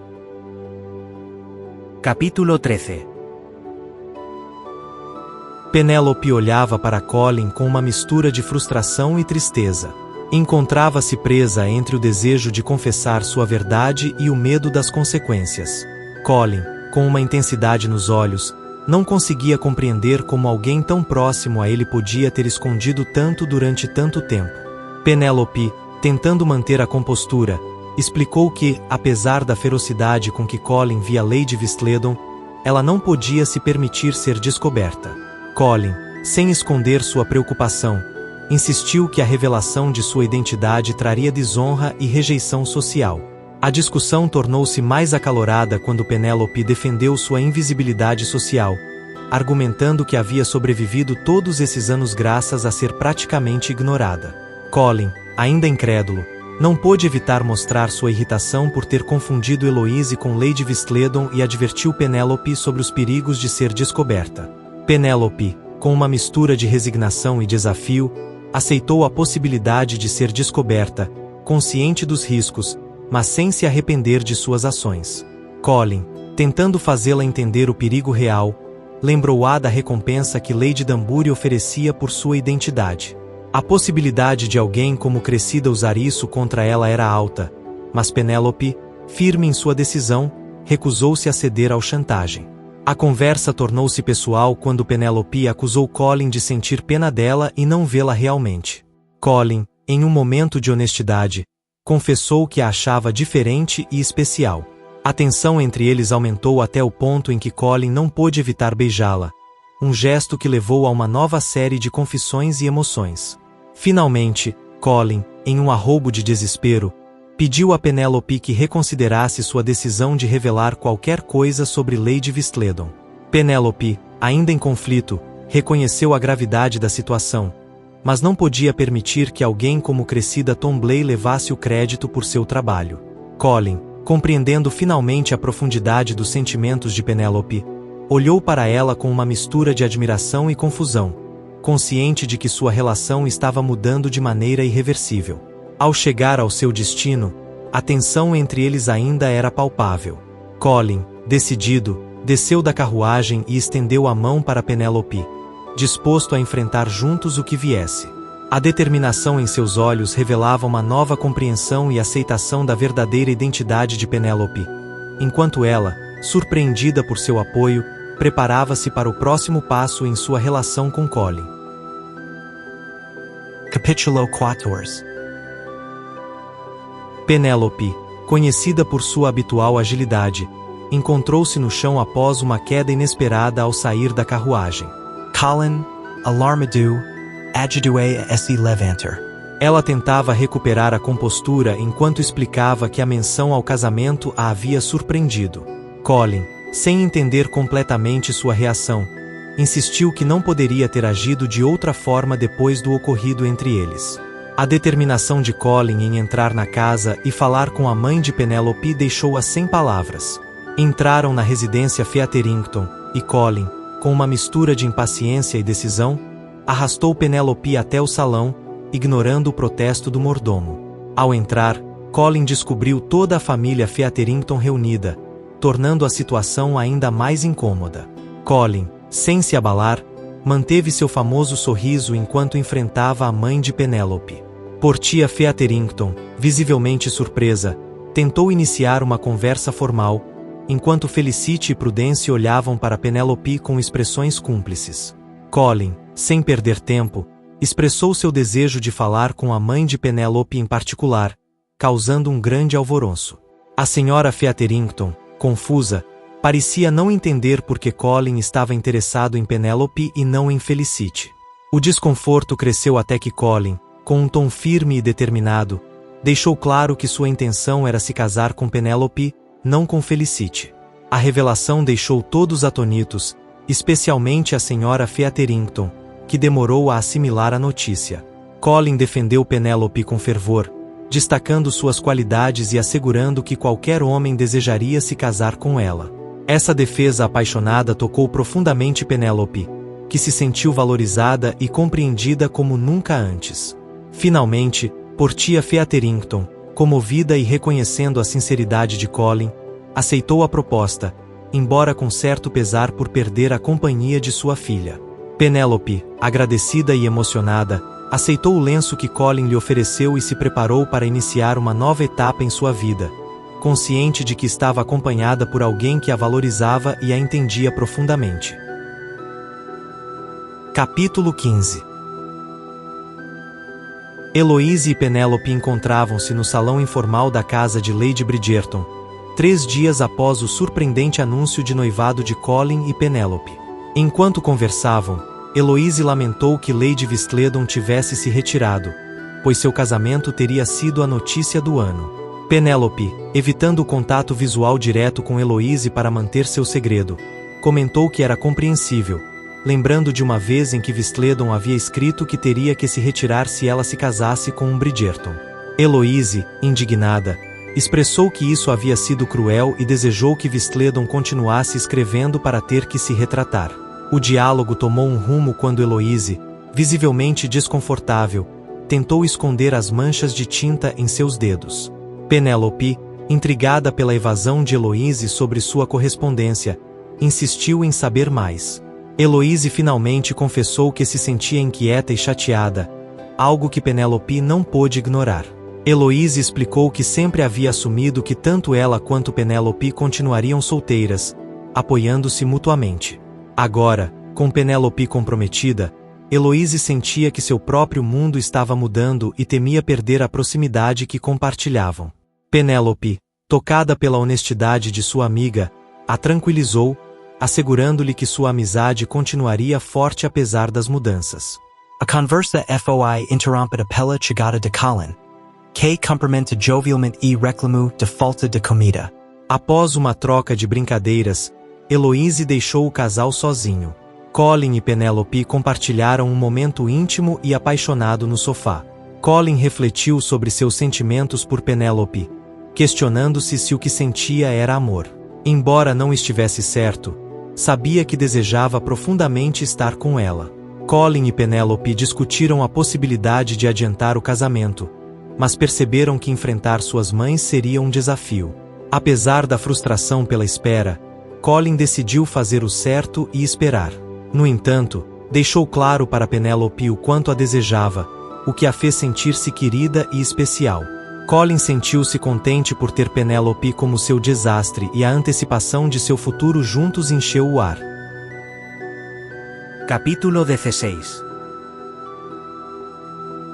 Capítulo 13. Penélope olhava para Colin com uma mistura de frustração e tristeza. Encontrava-se presa entre o desejo de confessar sua verdade e o medo das consequências. Colin, com uma intensidade nos olhos, não conseguia compreender como alguém tão próximo a ele podia ter escondido tanto durante tanto tempo. Penélope, tentando manter a compostura, explicou que, apesar da ferocidade com que Colin via Lady Vistledon, ela não podia se permitir ser descoberta. Colin, sem esconder sua preocupação, insistiu que a revelação de sua identidade traria desonra e rejeição social. A discussão tornou-se mais acalorada quando Penélope defendeu sua invisibilidade social, argumentando que havia sobrevivido todos esses anos graças a ser praticamente ignorada. Colin, ainda incrédulo, não pôde evitar mostrar sua irritação por ter confundido Eloise com Lady Vistledon e advertiu Penélope sobre os perigos de ser descoberta. Penélope, com uma mistura de resignação e desafio, aceitou a possibilidade de ser descoberta, consciente dos riscos, mas sem se arrepender de suas ações. Colin, tentando fazê-la entender o perigo real, lembrou-a da recompensa que Lady Danbury oferecia por sua identidade. A possibilidade de alguém como Cressida usar isso contra ela era alta, mas Penélope, firme em sua decisão, recusou-se a ceder à chantagem. A conversa tornou-se pessoal quando Penélope acusou Colin de sentir pena dela e não vê-la realmente. Colin, em um momento de honestidade, confessou que a achava diferente e especial. A tensão entre eles aumentou até o ponto em que Colin não pôde evitar beijá-la, um gesto que levou a uma nova série de confissões e emoções. Finalmente, Colin, em um arroubo de desespero, pediu a Penélope que reconsiderasse sua decisão de revelar qualquer coisa sobre Lady Vistledon. Penélope, ainda em conflito, reconheceu a gravidade da situação, mas não podia permitir que alguém como Cressida Tomblaine levasse o crédito por seu trabalho. Colin, compreendendo finalmente a profundidade dos sentimentos de Penélope, olhou para ela com uma mistura de admiração e confusão, consciente de que sua relação estava mudando de maneira irreversível. Ao chegar ao seu destino, a tensão entre eles ainda era palpável. Colin, decidido, desceu da carruagem e estendeu a mão para Penélope, disposto a enfrentar juntos o que viesse. A determinação em seus olhos revelava uma nova compreensão e aceitação da verdadeira identidade de Penélope, enquanto ela, surpreendida por seu apoio, preparava-se para o próximo passo em sua relação com Colin. Capítulo 14. Penélope, conhecida por sua habitual agilidade, encontrou-se no chão após uma queda inesperada ao sair da carruagem. Colin, alarmado, ajudou-a a se levantar. Ela tentava recuperar a compostura enquanto explicava que a menção ao casamento a havia surpreendido. Colin, sem entender completamente sua reação, insistiu que não poderia ter agido de outra forma depois do ocorrido entre eles. A determinação de Colin em entrar na casa e falar com a mãe de Penélope deixou-a sem palavras. Entraram na residência Featherington, e Colin, com uma mistura de impaciência e decisão, arrastou Penélope até o salão, ignorando o protesto do mordomo. Ao entrar, Colin descobriu toda a família Featherington reunida, tornando a situação ainda mais incômoda. Colin, sem se abalar, manteve seu famoso sorriso enquanto enfrentava a mãe de Penélope. Portia Featherington, visivelmente surpresa, tentou iniciar uma conversa formal, enquanto Felicity e Prudence olhavam para Penélope com expressões cúmplices. Colin, sem perder tempo, expressou seu desejo de falar com a mãe de Penélope em particular, causando um grande alvoroço. A senhora Featherington, confusa, parecia não entender por que Colin estava interessado em Penélope e não em Felicity. O desconforto cresceu até que Colin, com um tom firme e determinado, deixou claro que sua intenção era se casar com Penélope, não com Felicity. A revelação deixou todos atônitos, especialmente a senhora Featherington, que demorou a assimilar a notícia. Colin defendeu Penélope com fervor, destacando suas qualidades e assegurando que qualquer homem desejaria se casar com ela. Essa defesa apaixonada tocou profundamente Penélope, que se sentiu valorizada e compreendida como nunca antes. Finalmente, Portia Featherington, comovida e reconhecendo a sinceridade de Colin, aceitou a proposta, embora com certo pesar por perder a companhia de sua filha. Penélope, agradecida e emocionada, aceitou o lenço que Colin lhe ofereceu e se preparou para iniciar uma nova etapa em sua vida, consciente de que estava acompanhada por alguém que a valorizava e a entendia profundamente. Capítulo 15. Heloise e Penélope encontravam-se no salão informal da casa de Lady Bridgerton, 3 dias após o surpreendente anúncio de noivado de Colin e Penélope. Enquanto conversavam, Heloise lamentou que Lady Vistledon tivesse se retirado, pois seu casamento teria sido a notícia do ano. Penélope, evitando o contato visual direto com Heloise para manter seu segredo, comentou que era compreensível, lembrando de uma vez em que Vistledon havia escrito que teria que se retirar se ela se casasse com um Bridgerton. Heloise, indignada, expressou que isso havia sido cruel e desejou que Vistledon continuasse escrevendo para ter que se retratar. O diálogo tomou um rumo quando Heloise, visivelmente desconfortável, tentou esconder as manchas de tinta em seus dedos. Penélope, intrigada pela evasão de Heloise sobre sua correspondência, insistiu em saber mais. Heloise finalmente confessou que se sentia inquieta e chateada, algo que Penélope não pôde ignorar. Heloise explicou que sempre havia assumido que tanto ela quanto Penélope continuariam solteiras, apoiando-se mutuamente. Agora, com Penélope comprometida, Heloise sentia que seu próprio mundo estava mudando e temia perder a proximidade que compartilhavam. Penélope, tocada pela honestidade de sua amiga, a tranquilizou, assegurando-lhe que sua amizade continuaria forte apesar das mudanças. A conversa foi interrompida pela chegada de Colin, que cumprimenta jovialmente e reclamou de falta de comida. Após uma troca de brincadeiras, Heloise deixou o casal sozinho. Colin e Penélope compartilharam um momento íntimo e apaixonado no sofá. Colin refletiu sobre seus sentimentos por Penélope, questionando-se se o que sentia era amor. Embora não estivesse certo, sabia que desejava profundamente estar com ela. Colin e Penélope discutiram a possibilidade de adiantar o casamento, mas perceberam que enfrentar suas mães seria um desafio. Apesar da frustração pela espera, Colin decidiu fazer o certo e esperar. No entanto, deixou claro para Penélope o quanto a desejava, o que a fez sentir-se querida e especial. Colin sentiu-se contente por ter Penélope como seu desastre e a antecipação de seu futuro juntos encheu o ar. Capítulo 16.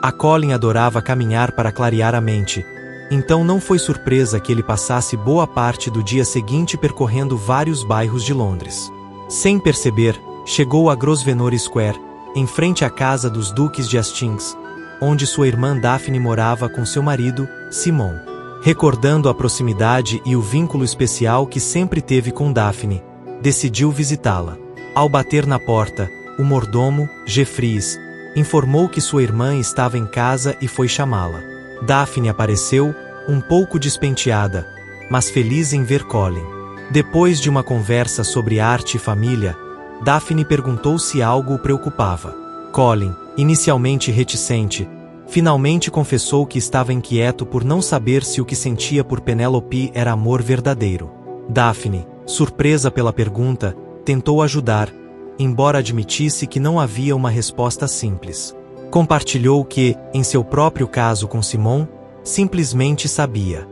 A Colin adorava caminhar para clarear a mente, então não foi surpresa que ele passasse boa parte do dia seguinte percorrendo vários bairros de Londres. Sem perceber, chegou a Grosvenor Square, em frente à casa dos Duques de Hastings, onde sua irmã Daphne morava com seu marido, Simon. Recordando a proximidade e o vínculo especial que sempre teve com Daphne, decidiu visitá-la. Ao bater na porta, o mordomo, Jeffries, Informou que sua irmã estava em casa e foi chamá-la. Daphne apareceu, um pouco despenteada, mas feliz em ver Colin. Depois de uma conversa sobre arte e família, Daphne perguntou se algo o preocupava. Colin, inicialmente reticente, finalmente confessou que estava inquieto por não saber se o que sentia por Penélope era amor verdadeiro. Daphne, surpresa pela pergunta, tentou ajudar, embora admitisse que não havia uma resposta simples. Compartilhou que, em seu próprio caso com Simon, simplesmente sabia.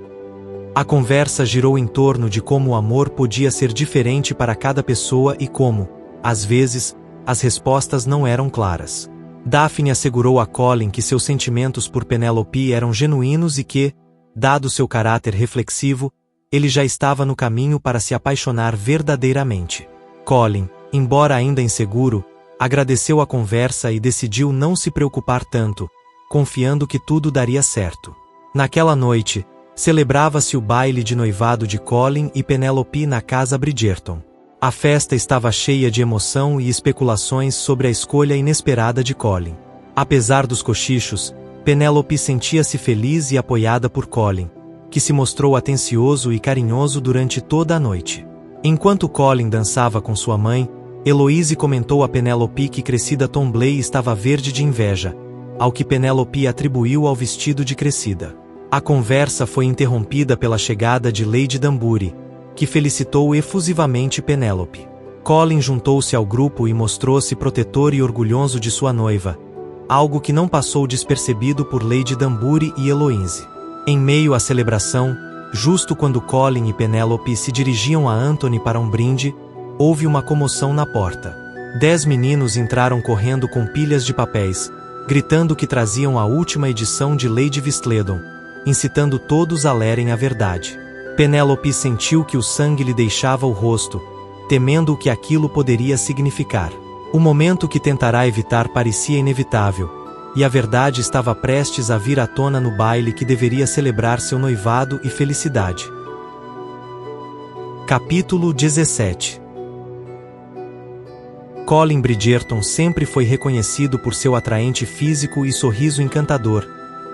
A conversa girou em torno de como o amor podia ser diferente para cada pessoa e como, às vezes, as respostas não eram claras. Daphne assegurou a Colin que seus sentimentos por Penélope eram genuínos e que, dado seu caráter reflexivo, ele já estava no caminho para se apaixonar verdadeiramente. Colin, embora ainda inseguro, agradeceu a conversa e decidiu não se preocupar tanto, confiando que tudo daria certo. Naquela noite, celebrava-se o baile de noivado de Colin e Penélope na casa Bridgerton. A festa estava cheia de emoção e especulações sobre a escolha inesperada de Colin. Apesar dos cochichos, Penélope sentia-se feliz e apoiada por Colin, que se mostrou atencioso e carinhoso durante toda a noite. Enquanto Colin dançava com sua mãe, Heloise comentou a Penélope que Cressida Tomblaine estava verde de inveja, ao que Penélope atribuiu ao vestido de Cressida. A conversa foi interrompida pela chegada de Lady Danbury, que felicitou efusivamente Penélope. Colin juntou-se ao grupo e mostrou-se protetor e orgulhoso de sua noiva, algo que não passou despercebido por Lady Danbury e Heloise. Em meio à celebração, justo quando Colin e Penélope se dirigiam a Anthony para um brinde, houve uma comoção na porta. 10 meninos entraram correndo com pilhas de papéis, gritando que traziam a última edição de Lady Whistledown, incitando todos a lerem a verdade. Penélope sentiu que o sangue lhe deixava o rosto, temendo o que aquilo poderia significar. O momento que tentará evitar parecia inevitável, e a verdade estava prestes a vir à tona no baile que deveria celebrar seu noivado e felicidade. Capítulo 17. Colin Bridgerton sempre foi reconhecido por seu atraente físico e sorriso encantador,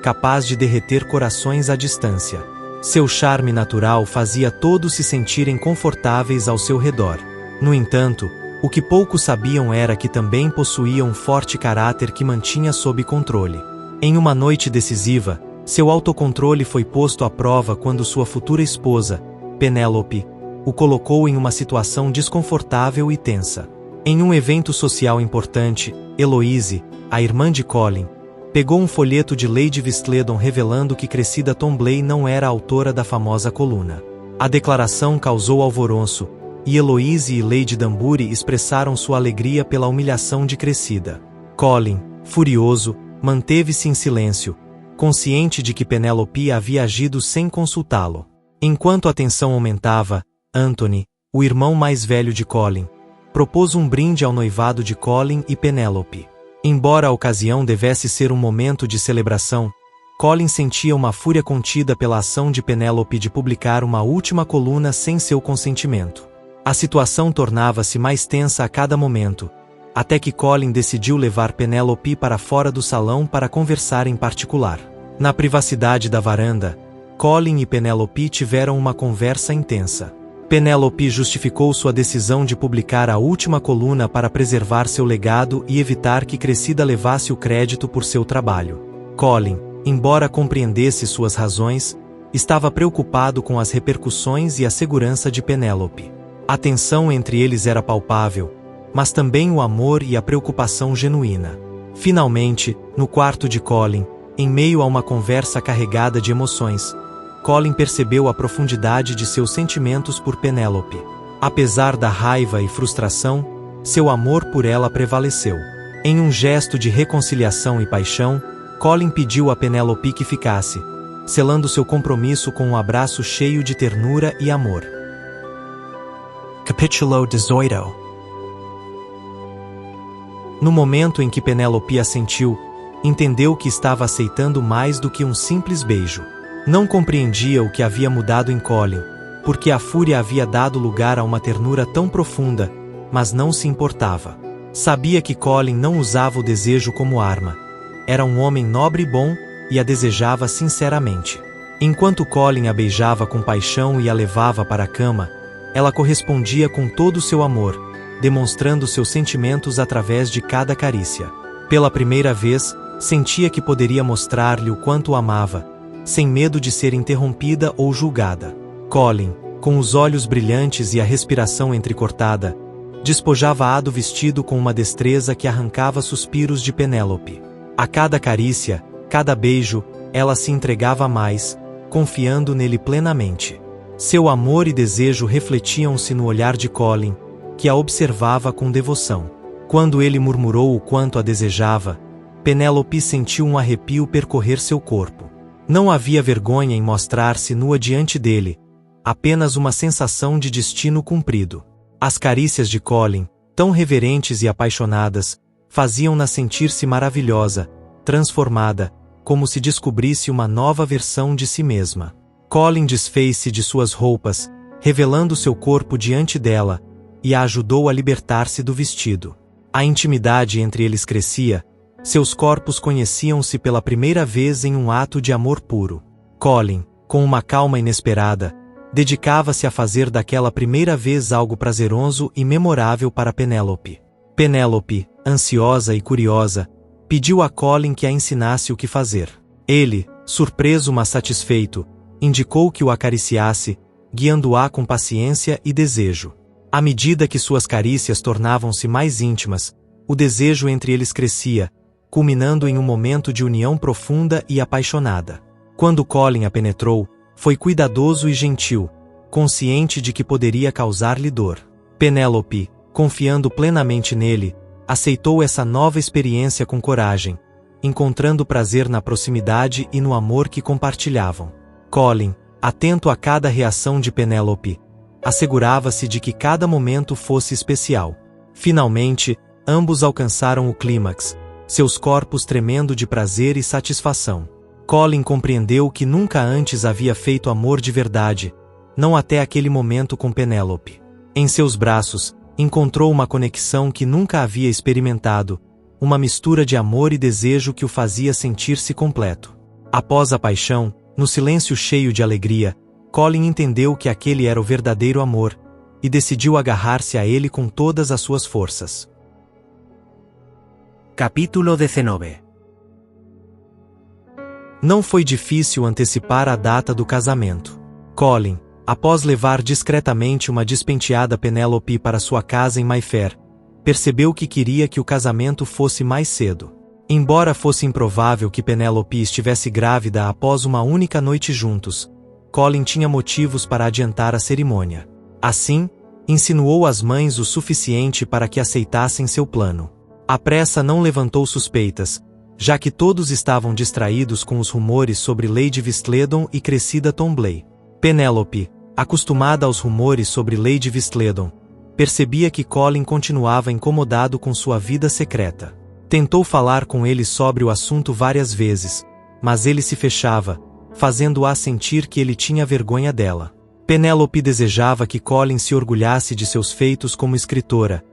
capaz de derreter corações à distância. Seu charme natural fazia todos se sentirem confortáveis ao seu redor. No entanto, o que poucos sabiam era que também possuía um forte caráter que mantinha sob controle. Em uma noite decisiva, seu autocontrole foi posto à prova quando sua futura esposa, Penélope, o colocou em uma situação desconfortável e tensa. Em um evento social importante, Heloise, a irmã de Colin, pegou um folheto de Lady Whistledown revelando que Cressida Tomblaine não era a autora da famosa coluna. A declaração causou alvoroço, e Heloise e Lady Danbury expressaram sua alegria pela humilhação de Cressida. Colin, furioso, manteve-se em silêncio, consciente de que Penélope havia agido sem consultá-lo. Enquanto a tensão aumentava, Anthony, o irmão mais velho de Colin, propôs um brinde ao noivado de Colin e Penélope. Embora a ocasião devesse ser um momento de celebração, Colin sentia uma fúria contida pela ação de Penélope de publicar uma última coluna sem seu consentimento. A situação tornava-se mais tensa a cada momento, até que Colin decidiu levar Penélope para fora do salão para conversar em particular. Na privacidade da varanda, Colin e Penélope tiveram uma conversa intensa. Penélope justificou sua decisão de publicar a última coluna para preservar seu legado e evitar que Cressida levasse o crédito por seu trabalho. Colin, embora compreendesse suas razões, estava preocupado com as repercussões e a segurança de Penélope. A tensão entre eles era palpável, mas também o amor e a preocupação genuína. Finalmente, no quarto de Colin, em meio a uma conversa carregada de emoções, Colin percebeu a profundidade de seus sentimentos por Penélope. Apesar da raiva e frustração, seu amor por ela prevaleceu. Em um gesto de reconciliação e paixão, Colin pediu a Penélope que ficasse, selando seu compromisso com um abraço cheio de ternura e amor. Capítulo 18. No momento em que Penélope assentiu, entendeu que estava aceitando mais do que um simples beijo. Não compreendia o que havia mudado em Colin, porque a fúria havia dado lugar a uma ternura tão profunda, mas não se importava. Sabia que Colin não usava o desejo como arma. Era um homem nobre e bom, e a desejava sinceramente. Enquanto Colin a beijava com paixão e a levava para a cama, ela correspondia com todo o seu amor, demonstrando seus sentimentos através de cada carícia. Pela primeira vez, sentia que poderia mostrar-lhe o quanto o amava, sem medo de ser interrompida ou julgada. Colin, com os olhos brilhantes e a respiração entrecortada, despojava-a do vestido com uma destreza que arrancava suspiros de Penélope. A cada carícia, cada beijo, ela se entregava mais, confiando nele plenamente. Seu amor e desejo refletiam-se no olhar de Colin, que a observava com devoção. Quando ele murmurou o quanto a desejava, Penélope sentiu um arrepio percorrer seu corpo. Não havia vergonha em mostrar-se nua diante dele, apenas uma sensação de destino cumprido. As carícias de Colin, tão reverentes e apaixonadas, faziam-na sentir-se maravilhosa, transformada, como se descobrisse uma nova versão de si mesma. Colin desfez-se de suas roupas, revelando seu corpo diante dela, e a ajudou a libertar-se do vestido. A intimidade entre eles crescia, seus corpos conheciam-se pela primeira vez em um ato de amor puro. Colin, com uma calma inesperada, dedicava-se a fazer daquela primeira vez algo prazeroso e memorável para Penélope. Penélope, ansiosa e curiosa, pediu a Colin que a ensinasse o que fazer. Ele, surpreso mas satisfeito, indicou que o acariciasse, guiando-a com paciência e desejo. À medida que suas carícias tornavam-se mais íntimas, o desejo entre eles crescia, culminando em um momento de união profunda e apaixonada. Quando Colin a penetrou, foi cuidadoso e gentil, consciente de que poderia causar-lhe dor. Penélope, confiando plenamente nele, aceitou essa nova experiência com coragem, encontrando prazer na proximidade e no amor que compartilhavam. Colin, atento a cada reação de Penélope, assegurava-se de que cada momento fosse especial. Finalmente, ambos alcançaram o clímax, seus corpos tremendo de prazer e satisfação. Colin compreendeu que nunca antes havia feito amor de verdade, não até aquele momento com Penélope. Em seus braços, encontrou uma conexão que nunca havia experimentado, uma mistura de amor e desejo que o fazia sentir-se completo. Após a paixão, no silêncio cheio de alegria, Colin entendeu que aquele era o verdadeiro amor, e decidiu agarrar-se a ele com todas as suas forças. Capítulo 19. Não foi difícil antecipar a data do casamento. Colin, após levar discretamente uma despenteada Penélope para sua casa em Mayfair, percebeu que queria que o casamento fosse mais cedo. Embora fosse improvável que Penélope estivesse grávida após uma única noite juntos, Colin tinha motivos para adiantar a cerimônia. Assim, insinuou às mães o suficiente para que aceitassem seu plano. A pressa não levantou suspeitas, já que todos estavam distraídos com os rumores sobre Lady Vistledon e Cressida Tomblaine. Penélope, acostumada aos rumores sobre Lady Vistledon, percebia que Colin continuava incomodado com sua vida secreta. Tentou falar com ele sobre o assunto várias vezes, mas ele se fechava, fazendo-a sentir que ele tinha vergonha dela. Penélope desejava que Colin se orgulhasse de seus feitos como escritora,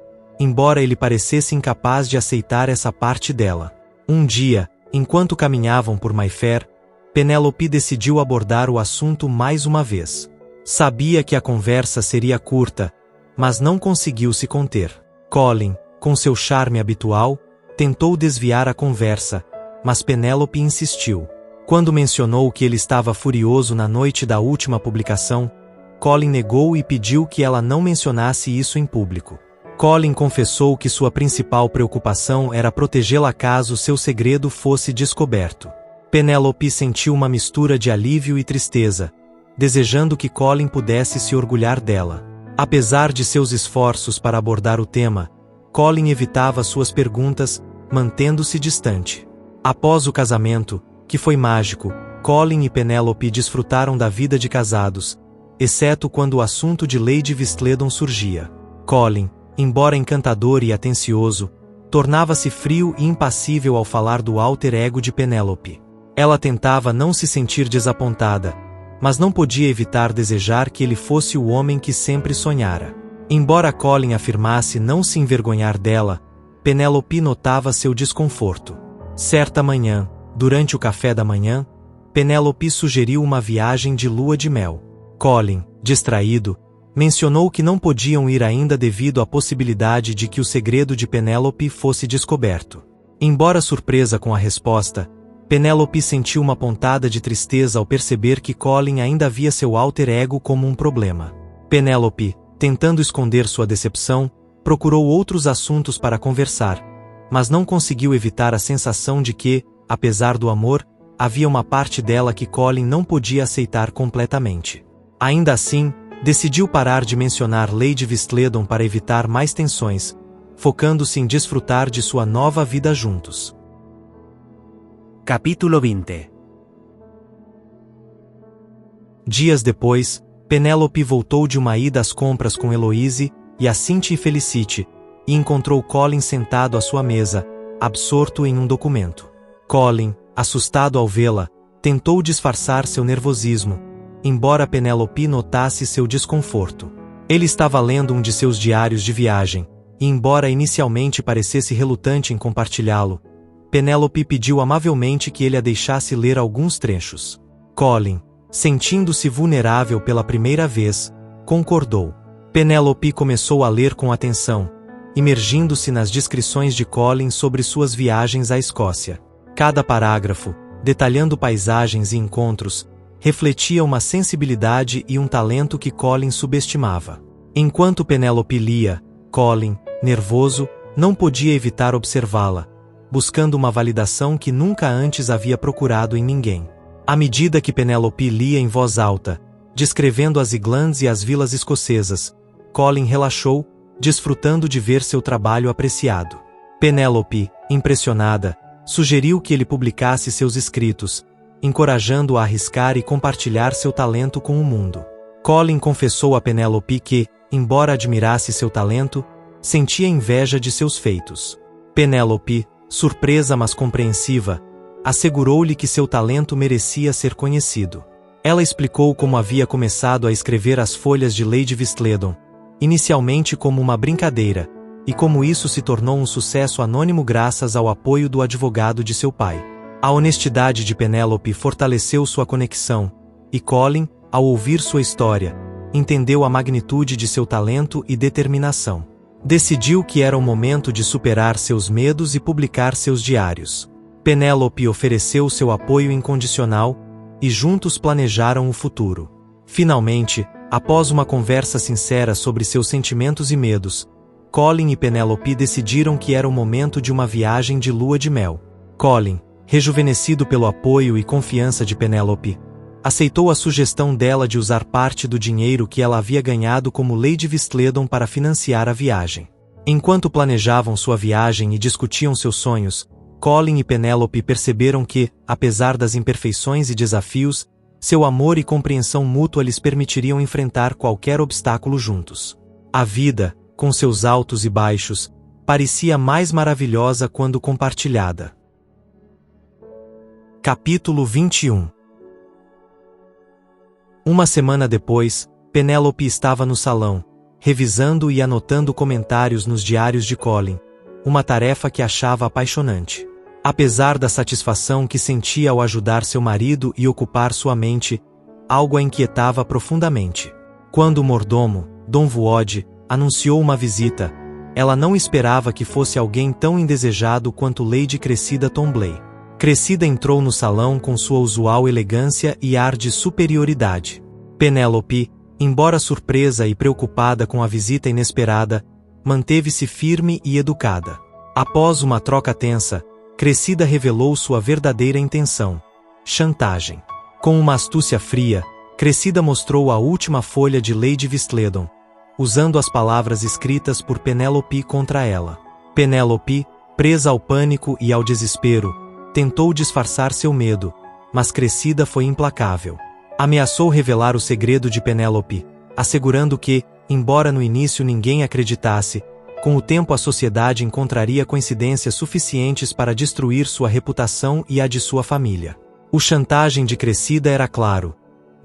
embora ele parecesse incapaz de aceitar essa parte dela. Um dia, enquanto caminhavam por Mayfair, Penélope decidiu abordar o assunto mais uma vez. Sabia que a conversa seria curta, mas não conseguiu se conter. Colin, com seu charme habitual, tentou desviar a conversa, mas Penélope insistiu. Quando mencionou que ele estava furioso na noite da última publicação, Colin negou e pediu que ela não mencionasse isso em público. Colin confessou que sua principal preocupação era protegê-la caso seu segredo fosse descoberto. Penélope sentiu uma mistura de alívio e tristeza, desejando que Colin pudesse se orgulhar dela. Apesar de seus esforços para abordar o tema, Colin evitava suas perguntas, mantendo-se distante. Após o casamento, que foi mágico, Colin e Penélope desfrutaram da vida de casados, exceto quando o assunto de Lady Vistledon surgia. Colin, embora encantador e atencioso, tornava-se frio e impassível ao falar do alter ego de Penélope. Ela tentava não se sentir desapontada, mas não podia evitar desejar que ele fosse o homem que sempre sonhara. Embora Colin afirmasse não se envergonhar dela, Penélope notava seu desconforto. Certa manhã, durante o café da manhã, Penélope sugeriu uma viagem de lua de mel. Colin, distraído, mencionou que não podiam ir ainda devido à possibilidade de que o segredo de Penélope fosse descoberto. Embora surpresa com a resposta, Penélope sentiu uma pontada de tristeza ao perceber que Colin ainda via seu alter ego como um problema. Penélope, tentando esconder sua decepção, procurou outros assuntos para conversar, mas não conseguiu evitar a sensação de que, apesar do amor, havia uma parte dela que Colin não podia aceitar completamente. Ainda assim, decidiu parar de mencionar Lady Vistledon para evitar mais tensões, focando-se em desfrutar de sua nova vida juntos. Capítulo 20. Dias depois, Penélope voltou de uma ida às compras com Heloise, Jacinthe e Felicity, e encontrou Colin sentado à sua mesa, absorto em um documento. Colin, assustado ao vê-la, tentou disfarçar seu nervosismo, embora Penélope notasse seu desconforto. Ele estava lendo um de seus diários de viagem, e embora inicialmente parecesse relutante em compartilhá-lo, Penélope pediu amavelmente que ele a deixasse ler alguns trechos. Colin, sentindo-se vulnerável pela primeira vez, concordou. Penélope começou a ler com atenção, imergindo-se nas descrições de Colin sobre suas viagens à Escócia. Cada parágrafo, detalhando paisagens e encontros, refletia uma sensibilidade e um talento que Colin subestimava. Enquanto Penélope lia, Colin, nervoso, não podia evitar observá-la, buscando uma validação que nunca antes havia procurado em ninguém. À medida que Penélope lia em voz alta, descrevendo as Highlands e as vilas escocesas, Colin relaxou, desfrutando de ver seu trabalho apreciado. Penélope, impressionada, sugeriu que ele publicasse seus escritos, encorajando-o a arriscar e compartilhar seu talento com o mundo. Colin confessou a Penélope que, embora admirasse seu talento, sentia inveja de seus feitos. Penélope, surpresa mas compreensiva, assegurou-lhe que seu talento merecia ser conhecido. Ela explicou como havia começado a escrever as folhas de Lady Vistledon, inicialmente como uma brincadeira, e como isso se tornou um sucesso anônimo graças ao apoio do advogado de seu pai. A honestidade de Penélope fortaleceu sua conexão, e Colin, ao ouvir sua história, entendeu a magnitude de seu talento e determinação. Decidiu que era o momento de superar seus medos e publicar seus diários. Penélope ofereceu seu apoio incondicional, e juntos planejaram o futuro. Finalmente, após uma conversa sincera sobre seus sentimentos e medos, Colin e Penélope decidiram que era o momento de uma viagem de lua de mel. Colin, rejuvenescido pelo apoio e confiança de Penélope, aceitou a sugestão dela de usar parte do dinheiro que ela havia ganhado como Lady Vistledon para financiar a viagem. Enquanto planejavam sua viagem e discutiam seus sonhos, Colin e Penélope perceberam que, apesar das imperfeições e desafios, seu amor e compreensão mútua lhes permitiriam enfrentar qualquer obstáculo juntos. A vida, com seus altos e baixos, parecia mais maravilhosa quando compartilhada. Capítulo 21. Uma semana depois, Penélope estava no salão, revisando e anotando comentários nos diários de Colin, uma tarefa que achava apaixonante. Apesar da satisfação que sentia ao ajudar seu marido e ocupar sua mente, algo a inquietava profundamente. Quando o mordomo, Dom Vuod, anunciou uma visita, ela não esperava que fosse alguém tão indesejado quanto Lady Cressida Tomblaine. Cressida entrou no salão com sua usual elegância e ar de superioridade. Penélope, embora surpresa e preocupada com a visita inesperada, manteve-se firme e educada. Após uma troca tensa, Cressida revelou sua verdadeira intenção: chantagem. Com uma astúcia fria, Cressida mostrou a última folha de Lady Vistledon, usando as palavras escritas por Penélope contra ela. Penélope, presa ao pânico e ao desespero, tentou disfarçar seu medo, mas Cressida foi implacável. Ameaçou revelar o segredo de Penélope, assegurando que, embora no início ninguém acreditasse, com o tempo a sociedade encontraria coincidências suficientes para destruir sua reputação e a de sua família. O chantagem de Cressida era claro: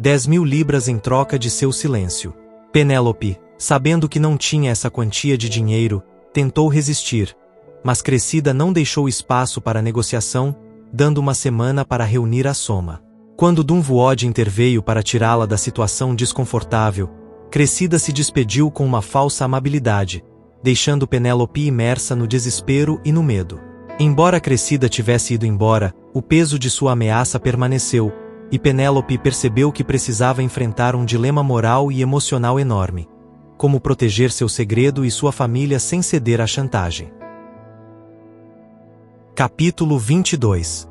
10.000 libras em troca de seu silêncio. Penélope, sabendo que não tinha essa quantia de dinheiro, tentou resistir, Mas Cressida não deixou espaço para negociação, dando uma semana para reunir a soma. Quando Dunwoody interveio para tirá-la da situação desconfortável, Cressida se despediu com uma falsa amabilidade, deixando Penélope imersa no desespero e no medo. Embora Cressida tivesse ido embora, o peso de sua ameaça permaneceu, e Penélope percebeu que precisava enfrentar um dilema moral e emocional enorme: como proteger seu segredo e sua família sem ceder à chantagem. Capítulo 22.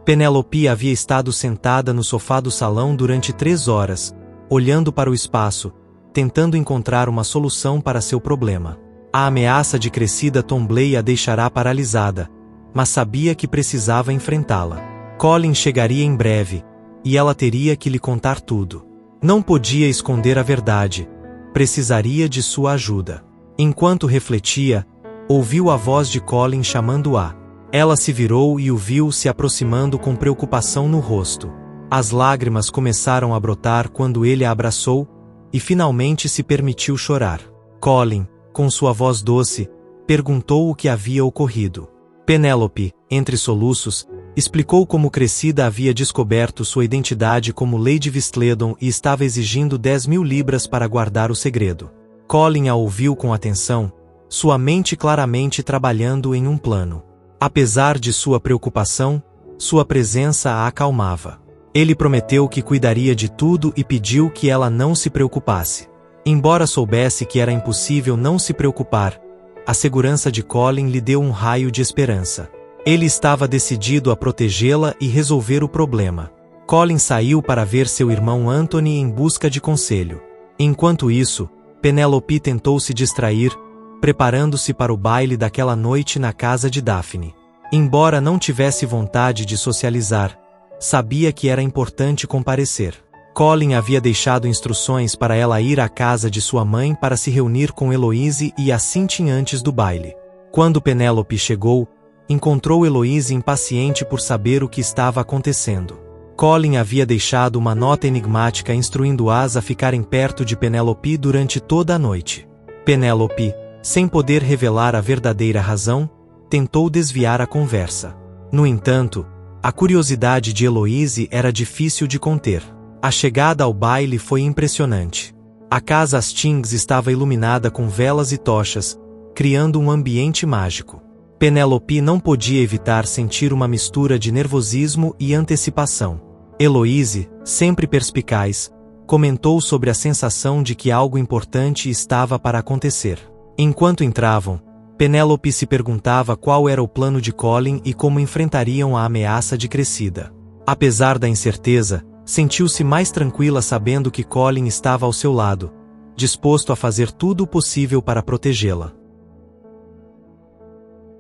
Penélope havia estado sentada no sofá do salão durante 3 horas, olhando para o espaço, tentando encontrar uma solução para seu problema. A ameaça de Cressida Tomblaine a deixará paralisada, mas sabia que precisava enfrentá-la. Colin chegaria em breve, e ela teria que lhe contar tudo. Não podia esconder a verdade, precisaria de sua ajuda. Enquanto refletia, ouviu a voz de Colin chamando-a. Ela se virou e o viu se aproximando com preocupação no rosto. As lágrimas começaram a brotar quando ele a abraçou, e finalmente se permitiu chorar. Colin, com sua voz doce, perguntou o que havia ocorrido. Penélope, entre soluços, explicou como Cressida havia descoberto sua identidade como Lady Vistledon e estava exigindo 10.000 libras para guardar o segredo. Colin a ouviu com atenção, sua mente claramente trabalhando em um plano. Apesar de sua preocupação, sua presença a acalmava. Ele prometeu que cuidaria de tudo e pediu que ela não se preocupasse. Embora soubesse que era impossível não se preocupar, a segurança de Colin lhe deu um raio de esperança. Ele estava decidido a protegê-la e resolver o problema. Colin saiu para ver seu irmão Anthony em busca de conselho. Enquanto isso, Penélope tentou se distrair, preparando-se para o baile daquela noite na casa de Daphne. Embora não tivesse vontade de socializar, sabia que era importante comparecer. Colin havia deixado instruções para ela ir à casa de sua mãe para se reunir com Eloise e a Cynthia antes do baile. Quando Penélope chegou, encontrou Eloise impaciente por saber o que estava acontecendo. Colin havia deixado uma nota enigmática instruindo-as a ficarem perto de Penélope durante toda a noite. Penélope, sem poder revelar a verdadeira razão, tentou desviar a conversa. No entanto, a curiosidade de Eloise era difícil de conter. A chegada ao baile foi impressionante. A casa Hastings estava iluminada com velas e tochas, criando um ambiente mágico. Penélope não podia evitar sentir uma mistura de nervosismo e antecipação. Eloise, sempre perspicaz, comentou sobre a sensação de que algo importante estava para acontecer. Enquanto entravam, Penélope se perguntava qual era o plano de Colin e como enfrentariam a ameaça de Cressida. Apesar da incerteza, sentiu-se mais tranquila sabendo que Colin estava ao seu lado, disposto a fazer tudo o possível para protegê-la.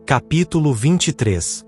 Capítulo 23.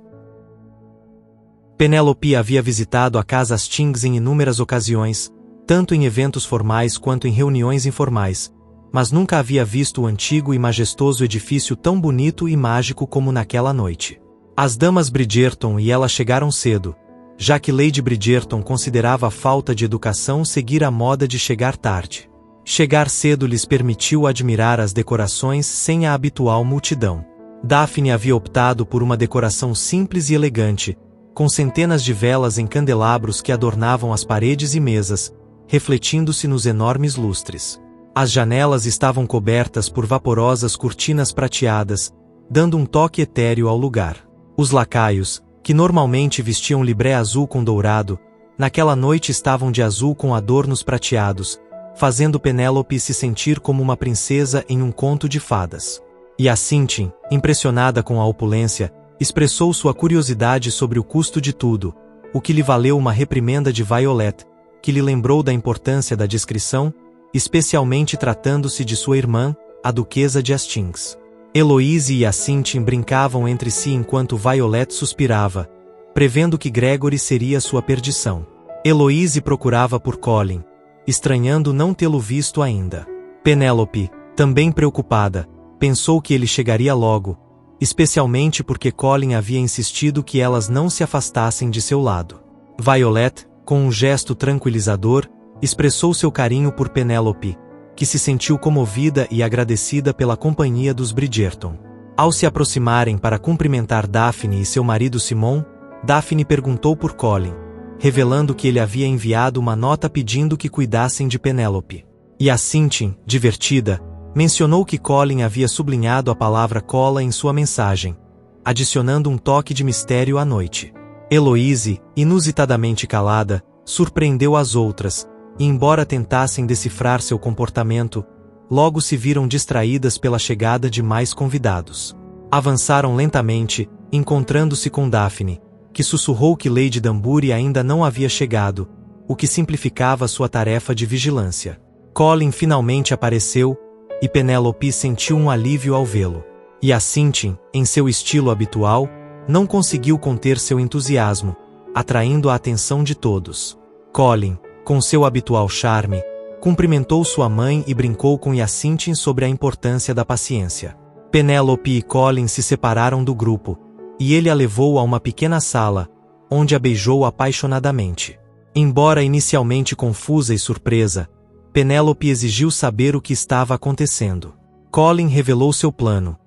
Penélope havia visitado a casa Hastings em inúmeras ocasiões, tanto em eventos formais quanto em reuniões informais, mas nunca havia visto o antigo e majestoso edifício tão bonito e mágico como naquela noite. As damas Bridgerton e ela chegaram cedo, já que Lady Bridgerton considerava a falta de educação seguir a moda de chegar tarde. Chegar cedo lhes permitiu admirar as decorações sem a habitual multidão. Daphne havia optado por uma decoração simples e elegante, com centenas de velas em candelabros que adornavam as paredes e mesas, refletindo-se nos enormes lustres. As janelas estavam cobertas por vaporosas cortinas prateadas, dando um toque etéreo ao lugar. Os lacaios, que normalmente vestiam libré azul com dourado, naquela noite estavam de azul com adornos prateados, fazendo Penélope se sentir como uma princesa em um conto de fadas. E a Cynthia, impressionada com a opulência, expressou sua curiosidade sobre o custo de tudo, o que lhe valeu uma reprimenda de Violet, que lhe lembrou da importância da discrição, especialmente tratando-se de sua irmã, a Duquesa de Hastings. Eloise e a Cynthia brincavam entre si enquanto Violet suspirava, prevendo que Gregory seria sua perdição. Eloise procurava por Colin, estranhando não tê-lo visto ainda. Penélope, também preocupada, pensou que ele chegaria logo, especialmente porque Colin havia insistido que elas não se afastassem de seu lado. Violet, com um gesto tranquilizador, expressou seu carinho por Penélope, que se sentiu comovida e agradecida pela companhia dos Bridgerton. Ao se aproximarem para cumprimentar Daphne e seu marido Simon, Daphne perguntou por Colin, revelando que ele havia enviado uma nota pedindo que cuidassem de Penélope. E a Cynthia, divertida, mencionou que Colin havia sublinhado a palavra cola em sua mensagem, adicionando um toque de mistério à noite. Heloise, inusitadamente calada, surpreendeu as outras, e embora tentassem decifrar seu comportamento, logo se viram distraídas pela chegada de mais convidados. Avançaram lentamente, encontrando-se com Daphne, que sussurrou que Lady Danbury ainda não havia chegado, o que simplificava sua tarefa de vigilância. Colin finalmente apareceu, e Penélope sentiu um alívio ao vê-lo. E a Cynthia, em seu estilo habitual, não conseguiu conter seu entusiasmo, atraindo a atenção de todos. Colin, com seu habitual charme, cumprimentou sua mãe e brincou com Hyacinthe sobre a importância da paciência. Penélope e Colin se separaram do grupo, e ele a levou a uma pequena sala, onde a beijou apaixonadamente. Embora inicialmente confusa e surpresa, Penélope exigiu saber o que estava acontecendo. Colin revelou seu plano.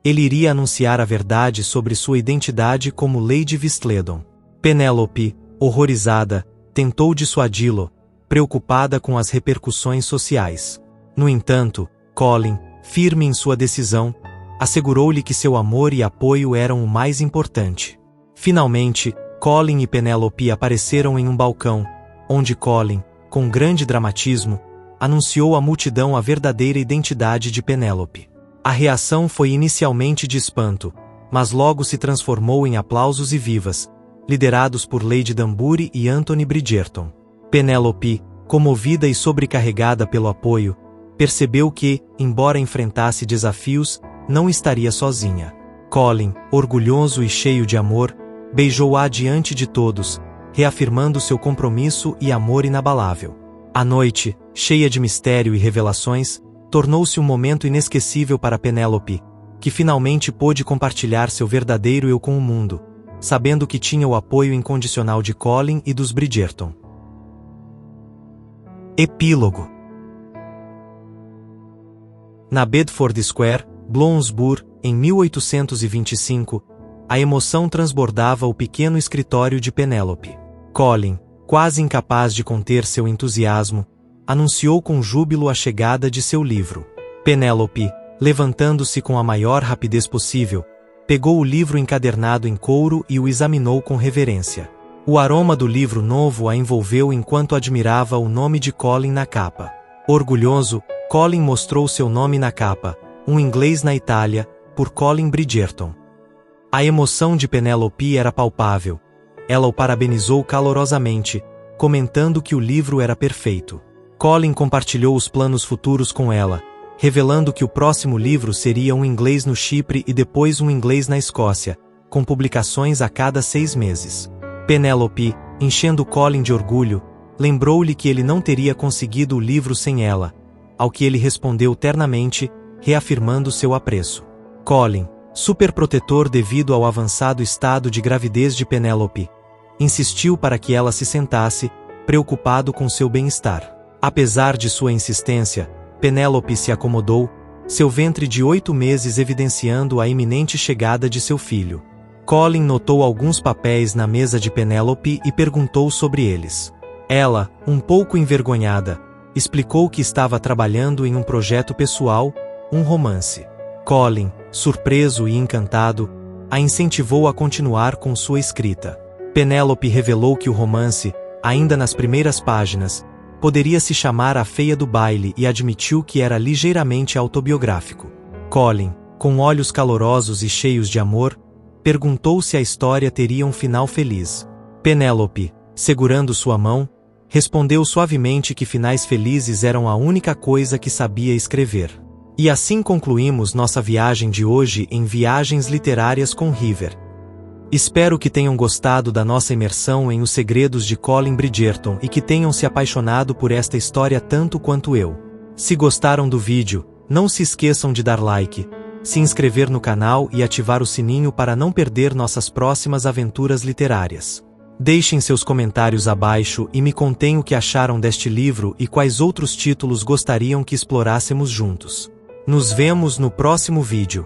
Ele iria anunciar a verdade sobre sua identidade como Lady Vistledon. Penélope, horrorizada, tentou dissuadi-lo, preocupada com as repercussões sociais. No entanto, Colin, firme em sua decisão, assegurou-lhe que seu amor e apoio eram o mais importante. Finalmente, Colin e Penélope apareceram em um balcão, onde Colin, com grande dramatismo, anunciou à multidão a verdadeira identidade de Penélope. A reação foi inicialmente de espanto, mas logo se transformou em aplausos e vivas, liderados por Lady Danbury e Anthony Bridgerton. Penélope, comovida e sobrecarregada pelo apoio, percebeu que, embora enfrentasse desafios, não estaria sozinha. Colin, orgulhoso e cheio de amor, beijou-a diante de todos, reafirmando seu compromisso e amor inabalável. A noite, cheia de mistério e revelações, tornou-se um momento inesquecível para Penélope, que finalmente pôde compartilhar seu verdadeiro eu com o mundo, sabendo que tinha o apoio incondicional de Colin e dos Bridgerton. Epílogo. Na Bedford Square, Bloomsbury, em 1825, a emoção transbordava o pequeno escritório de Penélope. Colin, quase incapaz de conter seu entusiasmo, anunciou com júbilo a chegada de seu livro. Penélope, levantando-se com a maior rapidez possível, pegou o livro encadernado em couro e o examinou com reverência. O aroma do livro novo a envolveu enquanto admirava o nome de Colin na capa. Orgulhoso, Colin mostrou seu nome na capa, um inglês na Itália, por Colin Bridgerton. A emoção de Penélope era palpável. Ela o parabenizou calorosamente, comentando que o livro era perfeito. Colin compartilhou os planos futuros com ela, revelando que o próximo livro seria um inglês no Chipre e depois um inglês na Escócia, com publicações a cada 6 meses. Penélope, enchendo Colin de orgulho, lembrou-lhe que ele não teria conseguido o livro sem ela, ao que ele respondeu ternamente, reafirmando seu apreço. Colin, superprotetor devido ao avançado estado de gravidez de Penélope, insistiu para que ela se sentasse, preocupado com seu bem-estar. Apesar de sua insistência, Penélope se acomodou, seu ventre de 8 meses evidenciando a iminente chegada de seu filho. Colin notou alguns papéis na mesa de Penélope e perguntou sobre eles. Ela, um pouco envergonhada, explicou que estava trabalhando em um projeto pessoal, um romance. Colin, surpreso e encantado, a incentivou a continuar com sua escrita. Penélope revelou que o romance, ainda nas primeiras páginas, poderia se chamar A Feia do Baile e admitiu que era ligeiramente autobiográfico. Colin, com olhos calorosos e cheios de amor, perguntou se a história teria um final feliz. Penélope, segurando sua mão, respondeu suavemente que finais felizes eram a única coisa que sabia escrever. E assim concluímos nossa viagem de hoje em Viagens Literárias com River. Espero que tenham gostado da nossa imersão em Os Segredos de Colin Bridgerton e que tenham se apaixonado por esta história tanto quanto eu. Se gostaram do vídeo, não se esqueçam de dar like, se inscrever no canal e ativar o sininho para não perder nossas próximas aventuras literárias. Deixem seus comentários abaixo e me contem o que acharam deste livro e quais outros títulos gostariam que explorássemos juntos. Nos vemos no próximo vídeo.